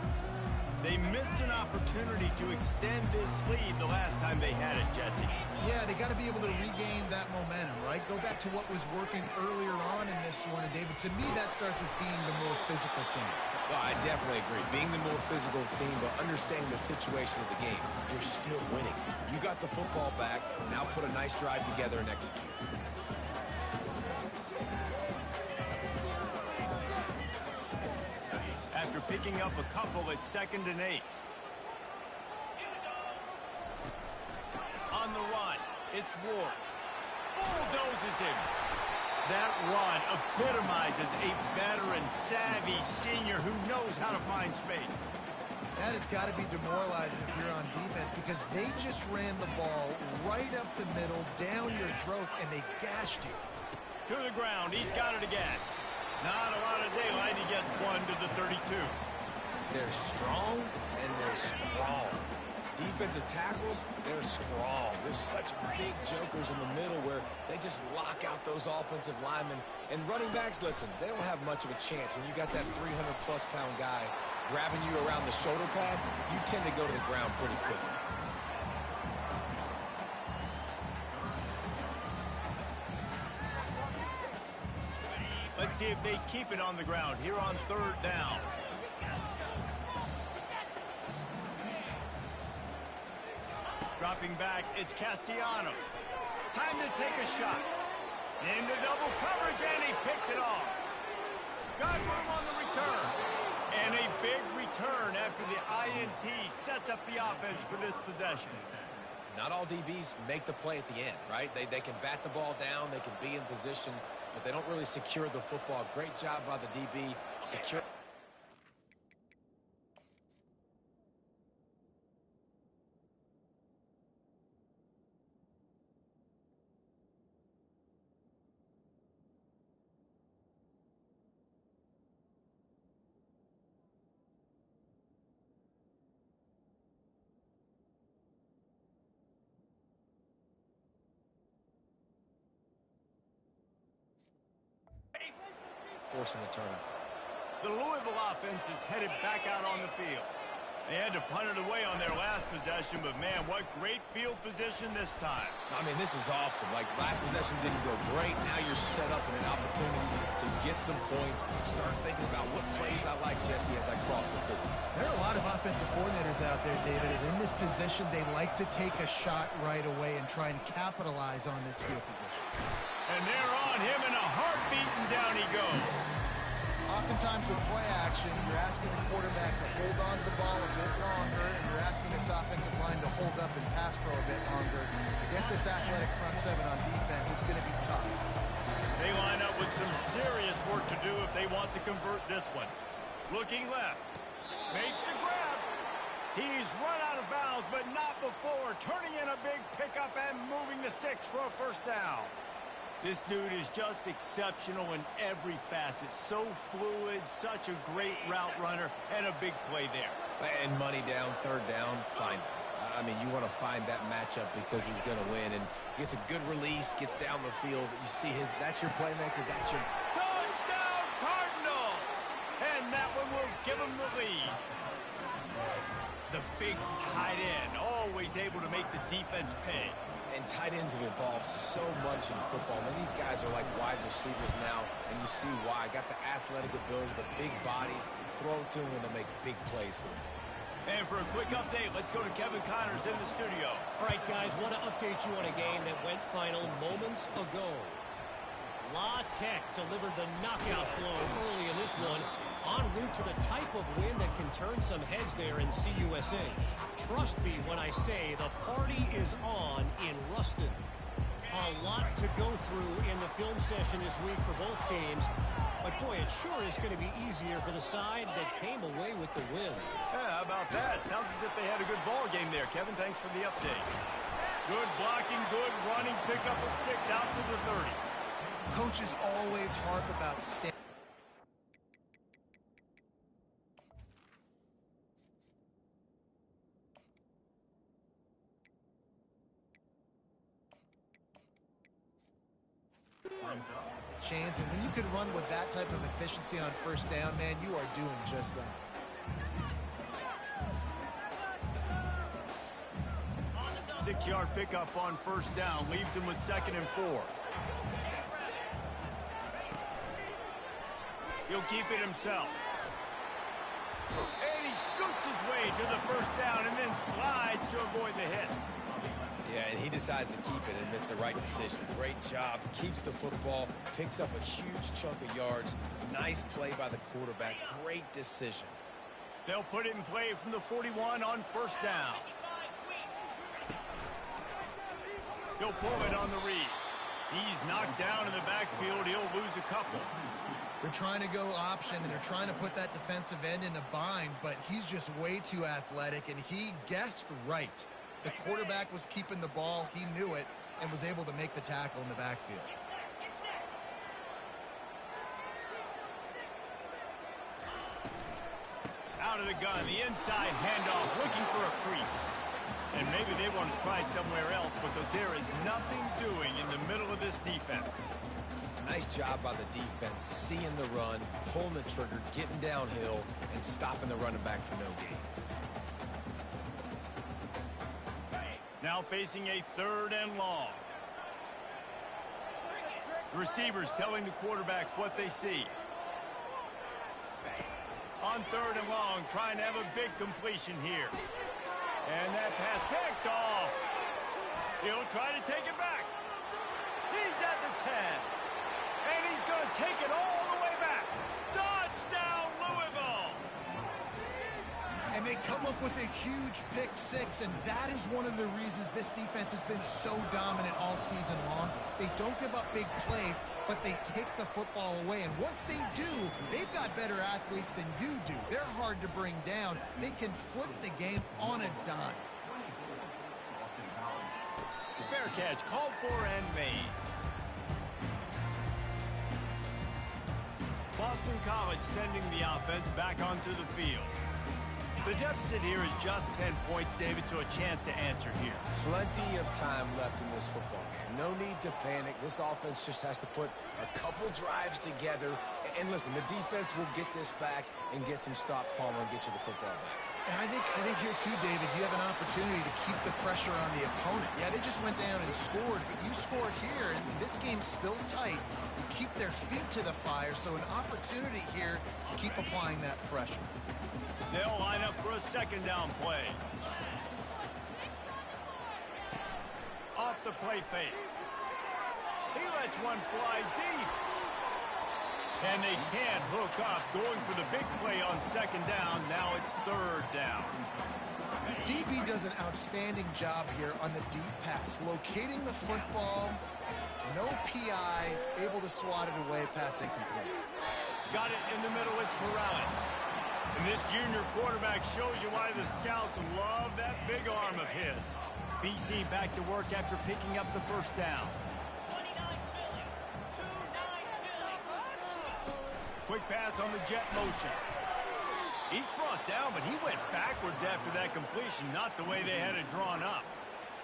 They missed an opportunity to extend this lead the last time they had it, Jesse. Yeah, they got to be able to regain that momentum, right? Go back to what was working earlier on in this one. And, David, to me, that starts with being the more physical team. Well, I definitely agree. Being the more physical team, but understanding the situation of the game. You're still winning. You got the football back. Now put a nice drive together and execute. After picking up a couple at 2nd and 8. On the run, it's Ward. Bulldozes him. That run epitomizes a veteran, savvy senior who knows how to find space. That has got to be demoralizing if you're on defense because they just ran the ball right up the middle, down your throats, and they gashed you. To the ground, he's got it again. Not a lot of daylight. He gets 1 to the 32. They're strong and they're strong. Defensive tackles, they're strong. There's such big jokers in the middle where they just lock out those offensive linemen. And running backs, listen, they don't have much of a chance. When you got that 300-plus pound guy grabbing you around the shoulder pad, you tend to go to the ground pretty quickly. Let's see if they keep it on the ground here on 3rd down. Dropping back, it's Castellanos. Time to take a shot. Into double coverage, and he picked it off. Got room on the return. And a big return after the INT sets up the offense for this possession. Not all DBs make the play at the end, right? They can bat the ball down, they can be in position, but they don't really secure the football. Great job by the DB. Secure. forcing the turnover. The Louisville offense is headed back out on the field. They had to punt it away on their last possession, but man, what great field position this time. I mean, this is awesome. Like, last possession didn't go great. Now you're set up in an opportunity to get some points. Start thinking about what plays I like, Jesse, as I cross the field. There are a lot of offensive coordinators out there, David, and in this position, they like to take a shot right away and try and capitalize on this field position. And they're on him in a heartbeat, and down he goes. Oftentimes with play action, you're asking the quarterback to hold on to the ball a bit longer, and you're asking this offensive line to hold up and pass pro a bit longer. Against this athletic front seven on defense, it's going to be tough. They line up with some serious work to do if they want to convert this one. Looking left. Makes the grab. He's run out of bounds, but not before turning in a big pickup and moving the sticks for a first down. This dude is just exceptional in every facet. So fluid, such a great route runner, and a big play there. And money down, third down, fine. I mean, you want to find that matchup because he's going to win. And gets a good release, gets down the field. You see that's your playmaker, that's your... Touchdown, Cardinals! And that one will give him the lead. The big tight end, always able to make the defense pay. And tight ends have evolved so much in football. I mean, these guys are like wide receivers now, and you see why. Got the athletic ability, the big bodies, throw to them when they make big plays for them. And for a quick update, let's go to Kevin Connors in the studio. All right, guys, want to update you on a game that went final moments ago. La Tech delivered the knockout blow early in this one, en route to the type of win that can turn some heads there in CUSA. Trust me when I say the party is on in Ruston. A lot to go through in the film session this week for both teams, but boy, it sure is going to be easier for the side that came away with the win. Yeah, how about that? Sounds as if they had a good ball game there. Kevin, thanks for the update. Good blocking, good running, pick up at 6 out to the 30. Coaches always harp about chains, and when you can run with that type of efficiency on first down, man, you are doing just that. Six-yard pickup on first down leaves him with 2nd and 4. He'll keep it himself. And he scoots his way to the first down and then slides to avoid the hit. Yeah, and he decides to keep it, and it's the right decision. Great job. Keeps the football, picks up a huge chunk of yards. Nice play by the quarterback. Great decision. They'll put it in play from the 41 on first down. He'll pull it on the read. He's knocked down in the backfield. He'll lose a couple. They're trying to go option, and they're trying to put that defensive end in a bind, but he's just way too athletic, and he guessed right. The quarterback was keeping the ball. He knew it and was able to make the tackle in the backfield. Out of the gun, the inside handoff, looking for a crease. And maybe they want to try somewhere else because there is nothing doing in the middle of this defense. Nice job by the defense, seeing the run, pulling the trigger, getting downhill, and stopping the running back for no gain. Now facing a 3rd and long. Receivers telling the quarterback what they see. On 3rd and long, trying to have a big completion here. And that pass picked off. He'll try to take it back. He's at the 10. And he's going to take it all the way back. Touchdown, Louisville! And they come up with a huge pick 6, and that is one of the reasons this defense has been so dominant all season long. They don't give up big plays, but they take the football away. And once they do, they've got better athletes than you do. They're hard to bring down. They can flip the game on a dime. Fair catch, called for and made. Boston College sending the offense back onto the field. The deficit here is just 10 points, David, so a chance to answer here. Plenty of time left in this football game. No need to panic. This offense just has to put a couple drives together. And listen, the defense will get this back and get some stops, Palmer, and get you the football back. And I think here too, David, you have an opportunity to keep the pressure on the opponent. Yeah, they just went down and scored, but you scored here, and this game's still tight. You keep their feet to the fire, so an opportunity here to keep applying that pressure. They'll line up for a second down play. Off the play fake. He lets one fly deep. And they can't hook up, going for the big play on second down. Now it's third down. DB does an outstanding job here on the deep pass, locating the football, no PI, able to swat it away, pass incomplete. Got it in the middle, it's Morales. And this junior quarterback shows you why the scouts love that big arm of his. BC back to work after picking up the first down. Quick pass on the jet motion. He's brought down, but he went backwards after that completion, not the way they had it drawn up.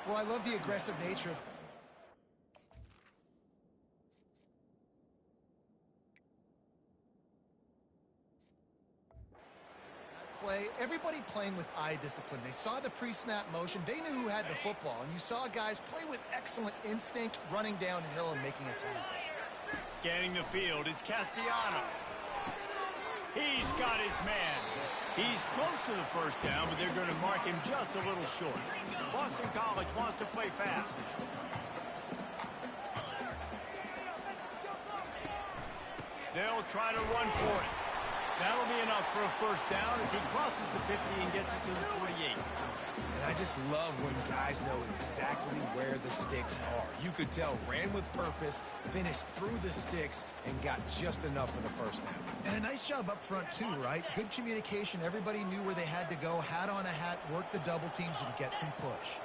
Well, I love the aggressive nature. Everybody playing with eye discipline. They saw the pre-snap motion. They knew who had the football, and you saw guys play with excellent instinct, running downhill and making a tackle. Scanning the field, it's Castellanos. He's got his man. He's close to the first down, but they're going to mark him just a little short. Boston College wants to play fast. They'll try to run for it. That'll be enough for a first down as he crosses the 50 and gets it to the 48. And I just love when guys know exactly where the sticks are. You could tell, ran with purpose, finished through the sticks, and got just enough for the first down. And a nice job up front too, right? Good communication. Everybody knew where they had to go, hat on a hat, work the double teams, and get some push.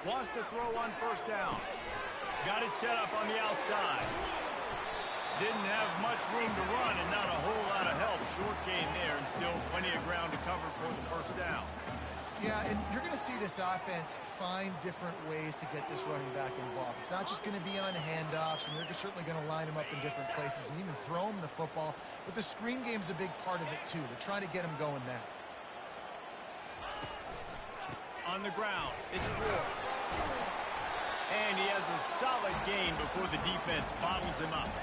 Wants to throw on first down. Got it set up on the outside. Didn't have much room to run and not a whole lot of help. Short game there and still plenty of ground to cover for the first down. Yeah, and you're going to see this offense find different ways to get this running back involved. It's not just going to be on handoffs, and they're certainly going to line him up in different places and even throw him the football. But the screen game's a big part of it, too. They're trying to get him going now. On the ground, it's Ward. And he has a solid gain before the defense bottles him up.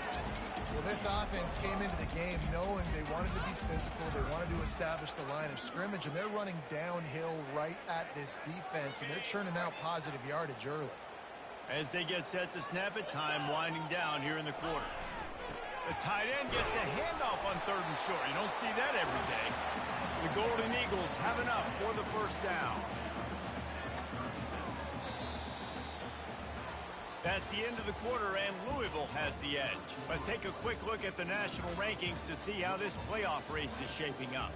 Well, this offense came into the game knowing they wanted to be physical, they wanted to establish the line of scrimmage, and they're running downhill right at this defense, and they're churning out positive yardage early. As they get set to snap it, time winding down here in the quarter. The tight end gets a handoff on third and short. You don't see that every day. The Golden Eagles have enough for the first down. That's the end of the quarter, and Louisville has the edge. Let's take a quick look at the national rankings to see how this playoff race is shaping up.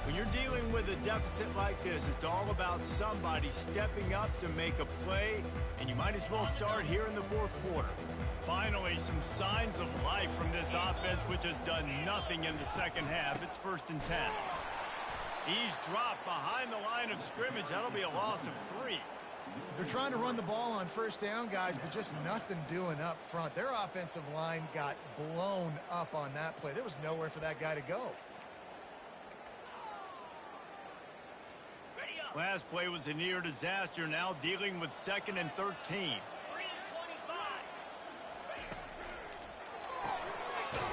When you're dealing with a deficit like this, it's all about somebody stepping up to make a play, and you might as well start here in the fourth quarter. Finally, some signs of life from this offense, which has done nothing in the second half. It's 1st and 10. He's dropped behind the line of scrimmage. That'll be a loss of 3. They're trying to run the ball on first down, guys, but just nothing doing up front. Their offensive line got blown up on that play. There was nowhere for that guy to go. Last play was a near disaster, now dealing with 2nd and 13.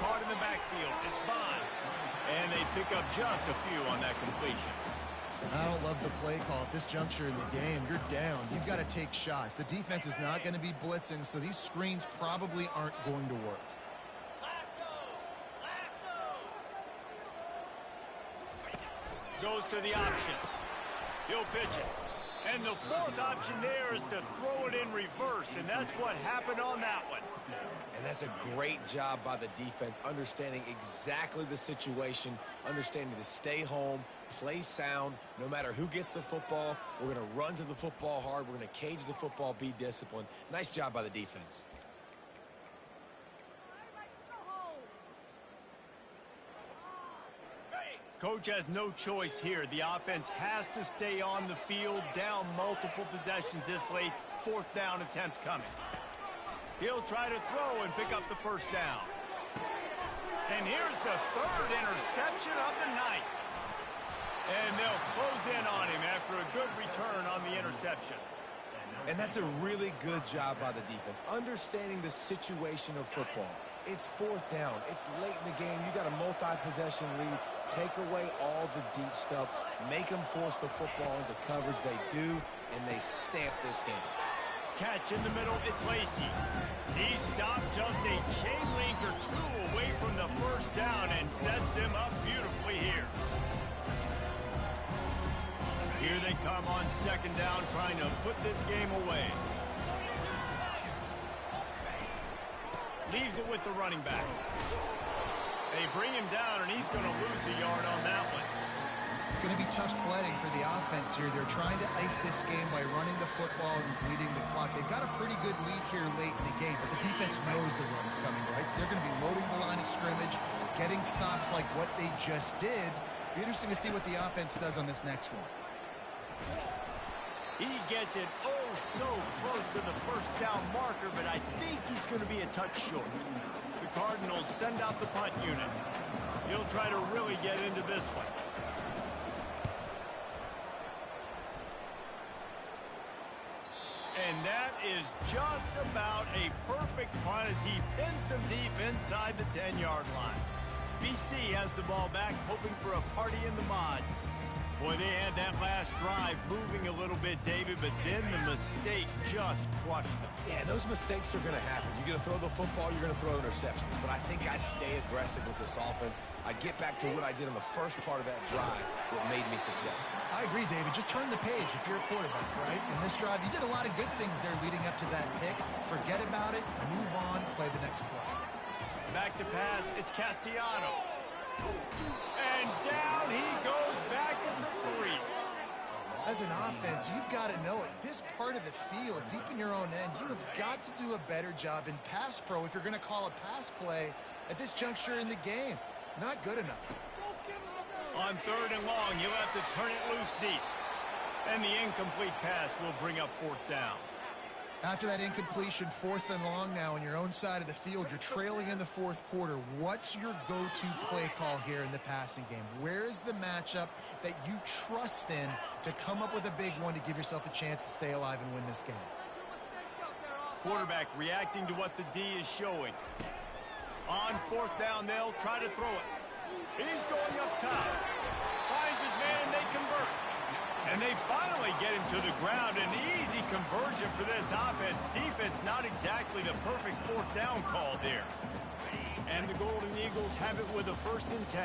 Caught in the backfield. It's Bond. And they pick up just a few on that completion. I don't love the play call at this juncture in the game. You're down. You've got to take shots. The defense is not going to be blitzing, so these screens probably aren't going to work. Goes to the option. He'll pitch it. And the fourth option there is to throw it in reverse, and that's what happened on that one. And that's a great job by the defense, understanding exactly the situation, understanding to stay home, play sound. No matter who gets the football, we're going to run to the football hard. We're going to cage the football, be disciplined. Nice job by the defense. Coach has no choice here. The offense has to stay on the field, down multiple possessions this late. Fourth down attempt coming. He'll try to throw and pick up the first down. And here's the third interception of the night. And they'll close in on him after a good return on the interception. And that's a really good job by the defense, understanding the situation of football. It's fourth down. It's late in the game. You got a multi-possession lead. Take away all the deep stuff. Make them force the football into coverage. They do, and they stamp this game. Catch in the middle. It's Lacey. He stopped just a chain link or two away from the first down and sets them up beautifully here. Here they come on second down, trying to put this game away. Leaves it with the running back. They bring him down, and he's going to lose a yard on that one. It's going to be tough sledding for the offense here. They're trying to ice this game by running the football and bleeding the clock. They've got a pretty good lead here late in the game, but the defense knows the run's coming, right? So they're going to be loading the line of scrimmage, getting stops like what they just did. Be interesting to see what the offense does on this next one. He gets it so close to the first down marker, but I think he's going to be a touch short. The Cardinals send out the punt unit. He'll try to really get into this one. And that is just about a perfect punt as he pins them deep inside the 10-yard line. BC has the ball back, hoping for a party in the mods. Boy, they had that last drive moving a little bit, David, but then the mistake just crushed them. Yeah, those mistakes are going to happen. You're going to throw the football, you're going to throw interceptions. But I think I stay aggressive with this offense. I get back to what I did in the first part of that drive that made me successful. I agree, David. Just turn the page if you're a quarterback, right? In this drive, you did a lot of good things there leading up to that pick. Forget about it, move on, play the next play. Back to pass, it's Castellanos. And down he goes back at the 3. As an offense, you've got to know it. This part of the field, deep in your own end, you have got to do a better job in pass pro if you're going to call a pass play at this juncture in the game. Not good enough. On third and long, you'll have to turn it loose deep. And the incomplete pass will bring up fourth down. After that incompletion, fourth and long now on your own side of the field, you're trailing in the fourth quarter. What's your go-to play call here in the passing game? Where is the matchup that you trust in to come up with a big one to give yourself a chance to stay alive and win this game? Quarterback reacting to what the D is showing. On fourth down, they'll try to throw it. He's going up top. Finds his man, and they convert. And they finally get him to the ground. An easy conversion for this offense. Defense not exactly the perfect fourth down call there. And the Golden Eagles have it with a 1st and 10.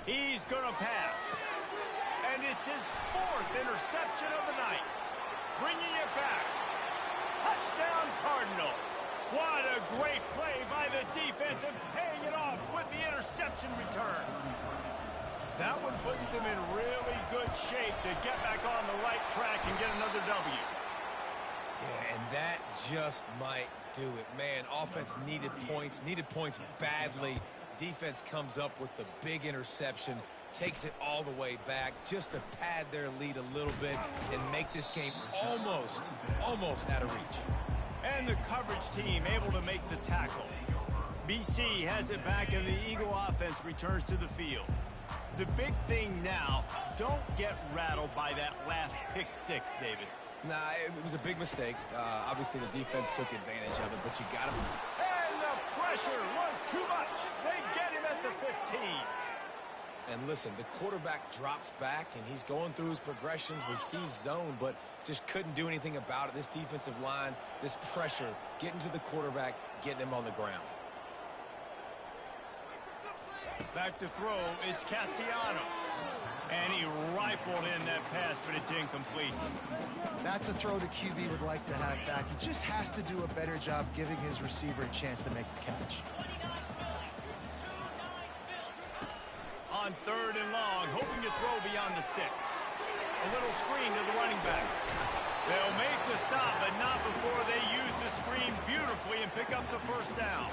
He's going to pass. And it's his 4th interception of the night. Bringing it back. Touchdown Cardinals. What a great play by the defense and paying it off with the interception return. That one puts them in really good shape to get back on the right track and get another W. Yeah, and that just might do it. Man, offense needed points badly. Defense comes up with the big interception, takes it all the way back just to pad their lead a little bit and make this game almost out of reach. And the coverage team able to make the tackle. BC has it back and the Eagle offense returns to the field. The big thing now, don't get rattled by that last pick 6, David. Nah, it was a big mistake. Obviously the defense took advantage of it, but you got to... And the pressure was too much. They get him at the 15. And listen, the quarterback drops back, and he's going through his progressions. We see zone, but just couldn't do anything about it. This defensive line, this pressure, getting to the quarterback, getting him on the ground. Back to throw, it's Castellanos. And he rifled in that pass, but it's incomplete. That's a throw the QB would like to have back. He just has to do a better job giving his receiver a chance to make the catch. On third and long, hoping to throw beyond the sticks. A little screen to the running back. They'll make the stop, but not before they use the screen beautifully and pick up the first down.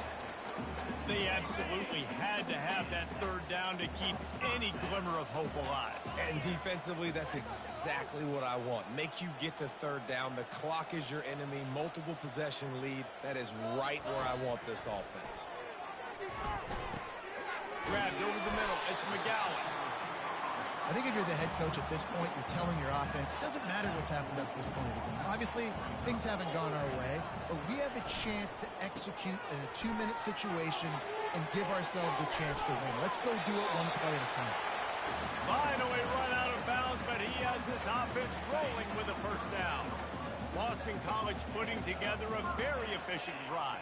They absolutely had to have that third down to keep any glimmer of hope alive. And defensively, that's exactly what I want. Make you get the third down. The clock is your enemy. Multiple possession lead. That is right where I want this offense. Grabbed over the middle. It's McGowan. I think if you're the head coach at this point, you're telling your offense, it doesn't matter what's happened up to this point of the game. Obviously, things haven't gone our way, but we have a chance to execute in a 2-minute situation and give ourselves a chance to win. Let's go do it one play at a time. Finally run out of bounds, but he has this offense rolling with a first down. Boston College putting together a very efficient drive.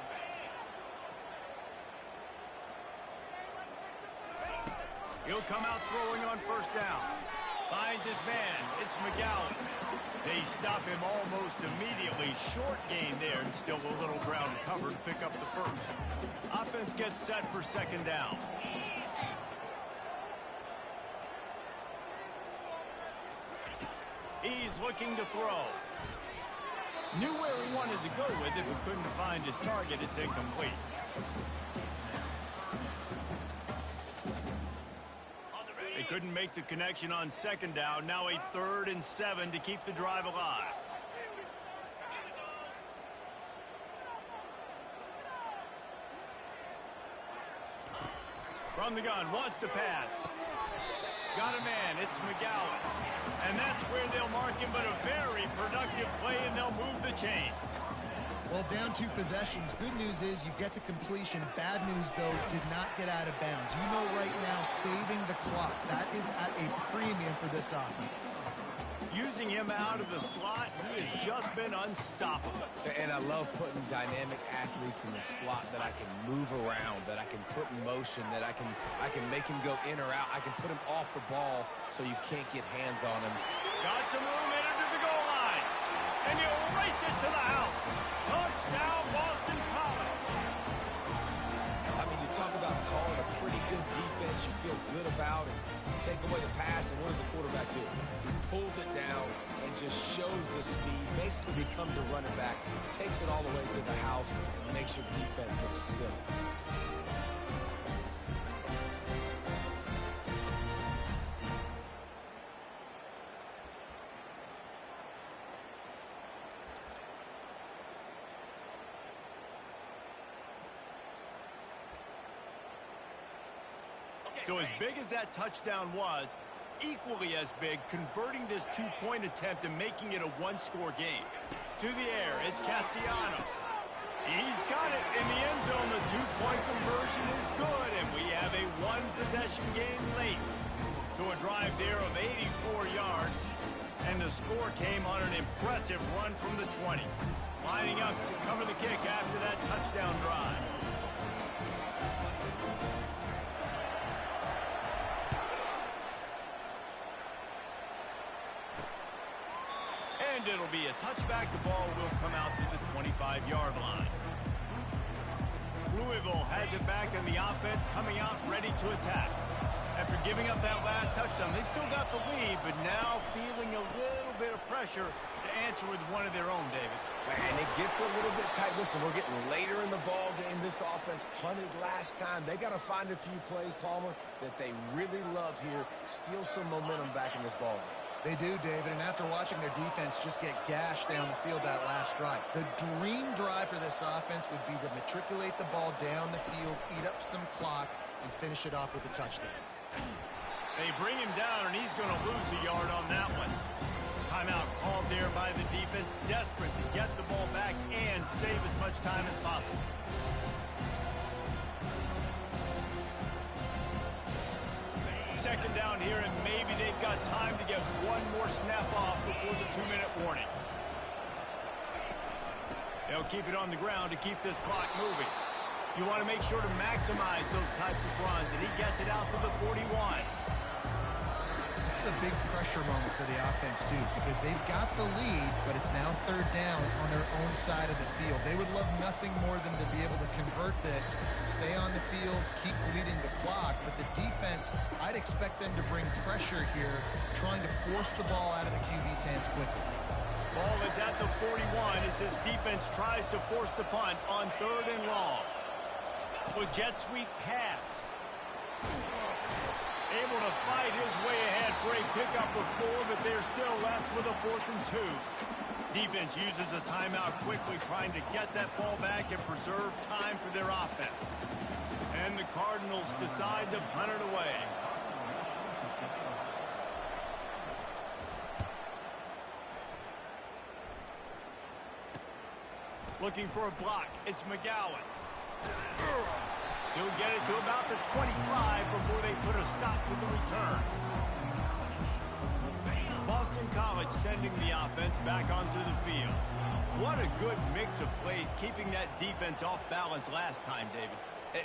He'll come out throwing on first down. Finds his man. It's McGowan. They stop him almost immediately. Short gain there and still a little ground covered. Pick up the first. Offense gets set for second down. He's looking to throw. Knew where he wanted to go with it, but couldn't find his target. It's incomplete. They couldn't make the connection on second down. Now a 3rd and 7 to keep the drive alive. From the gun, wants to pass. Got a man, it's McGowan. And that's where they'll mark him, but a very productive play, and they'll move the chains. Well, down 2 possessions. Good news is you get the completion. Bad news, though, did not get out of bounds. You know right now, saving the clock, that is at a premium for this offense. Using him out of the slot, he has just been unstoppable. And I love putting dynamic athletes in the slot that I can move around, that I can put in motion, that I can make him go in or out. I can put him off the ball so you can't get hands on him. Got some room headed to the goal line. And he'll race it to the house. Touchdown, Boston College. I mean, you talk about calling a pretty good defense you feel good about, and you take away the pass, and what does the quarterback do? He pulls it down and just shows the speed, basically becomes a running back, takes it all the way to the house, and makes your defense look silly. So as big as that touchdown was, equally as big, converting this 2-point attempt and making it a 1-score game. To the air, it's Castellanos. He's got it in the end zone. The 2-point conversion is good, and we have a 1-possession game late. So a drive there of 84 yards, and the score came on an impressive run from the 20. Lining up to cover the kick after that touchdown drive. And it'll be a touchback. The ball will come out to the 25-yard line. Louisville has it back, and the offense coming out ready to attack. After giving up that last touchdown, they've still got the lead, but now feeling a little bit of pressure to answer with one of their own, David. And it gets a little bit tight. Listen, we're getting later in the ball game. This offense punted last time. They got to find a few plays, Palmer, that they really love here. Steal some momentum back in this ball game. They do, David, and after watching their defense just get gashed down the field that last drive, the dream drive for this offense would be to matriculate the ball down the field, eat up some clock, and finish it off with a touchdown. They bring him down, and he's going to lose a yard on that one. Timeout called there by the defense, desperate to get the ball back and save as much time as possible. Second down here, and maybe they've got time to get one more snap off before the 2-minute warning. They'll keep it on the ground to keep this clock moving. You want to make sure to maximize those types of runs, and he gets it out to the 41. This is a big pressure moment for the offense, too, because they've got the lead, but it's now 3rd down on their own side of the field. They would love nothing more than to be able to convert this, stay on the field, keep bleeding the clock, but the defense, I'd expect them to bring pressure here, trying to force the ball out of the QB's hands quickly. Ball is at the the 41 as this defense tries to force the punt on 3rd and long. With jet sweep pass. Able to fight his way ahead for a pickup of 4, but they're still left with a 4th and 2. Defense uses a timeout quickly, trying to get that ball back and preserve time for their offense. And the Cardinals decide to punt it away. Looking for a block. It's McGowan. He'll get it to about the 25 before they put a stop to the return. Boston College sending the offense back onto the field. What a good mix of plays, keeping that defense off balance last time, David.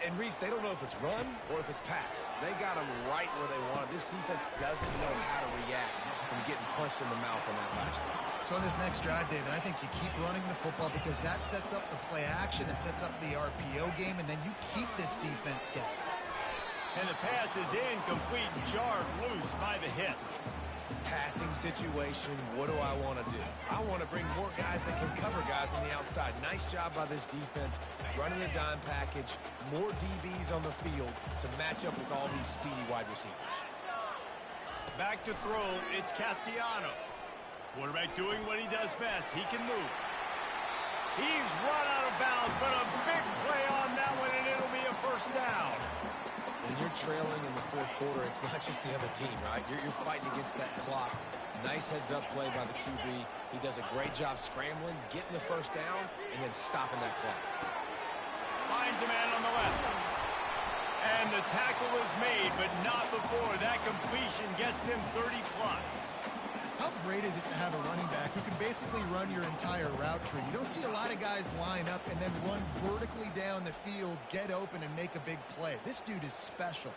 And Reese, they don't know if it's run or if it's pass. They got them right where they want it. This defense doesn't know how to react from getting punched in the mouth on that last drive. So on this next drive, David, I think you keep running the football because that sets up the play action. It sets up the RPO game, and then you keep this defense guessing. And the pass is incomplete, jarred loose by the hit. Passing situation, what do I want to do? I want to bring more guys that can cover guys on the outside. Nice job by this defense, running the dime package, more DBs on the field to match up with all these speedy wide receivers. Back to throw, it's Castellanos. Quarterback doing what he does best. He can move. He's run out of bounds, but a big play on that one, and it'll be a 1st down. When you're trailing in the 4th quarter, it's not just the other team, right? You're fighting against that clock. Nice heads-up play by the QB. He does a great job scrambling, getting the 1st down, and then stopping that clock. Finds a man on the left. And the tackle is made, but not before that completion gets them 30-plus. How great is it to have a running back who can basically run your entire route tree? You don't see a lot of guys line up and then run vertically down the field, get open, and make a big play. This dude is special.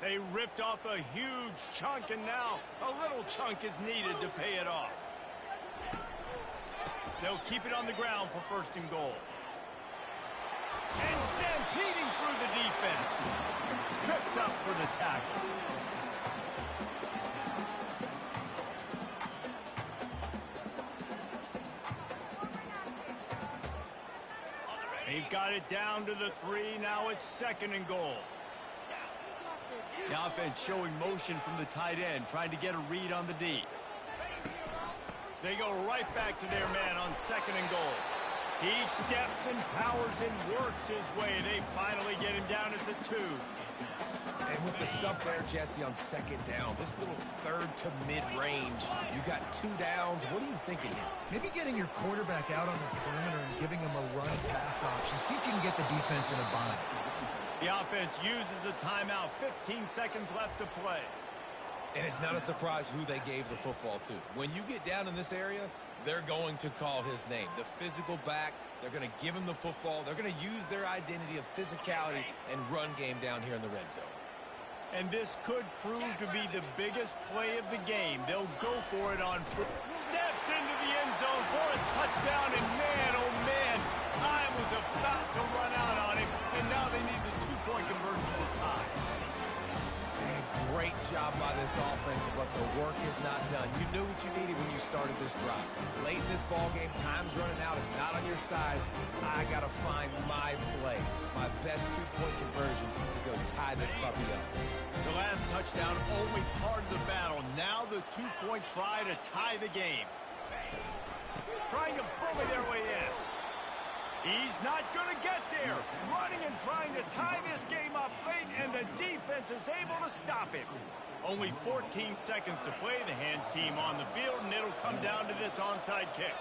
They ripped off a huge chunk, and now a little chunk is needed to pay it off. They'll keep it on the ground for 1st and goal. And stampeding through the defense. Tripped up for the tackle. They've got it down to the 3. Now it's 2nd and goal. The offense showing motion from the tight end, trying to get a read on the D. They go right back to their man on 2nd and goal. He steps and powers and works his way. They finally get him down at the 2. And with the stuff there, Jesse, on 2nd down, this little 3rd to mid-range, you got 2 downs. What are you thinking here? Maybe getting your quarterback out on the perimeter and giving him a run-pass option. See if you can get the defense in a bind. The offense uses a timeout. 15 seconds left to play. And it's not a surprise who they gave the football to. When you get down in this area, they're going to call his name. The physical back, they're going to give him the football. They're going to use their identity of physicality and run game down here in the red zone. And this could prove to be the biggest play of the game. They'll go for it on foot. Steps into the end zone for a touchdown, and man, oh man, time was about to run out on him, and now they need the 2-point conversion to tie. Man, great job by this offense, but the work is not done. You knew what you needed when you started this drive. Late in this ball game, time's running out. It's not on your side. I got to find my play, my best 2-point conversion to go tie this puppy up. The last touchdown only part of the battle. Now the 2-point try to tie the game. Trying to bully their way in. He's not going to get there. Running and trying to tie this game up late, and the defense is able to stop him. Only 14 seconds to play. The hands team on the field, and it'll come down to this onside kick.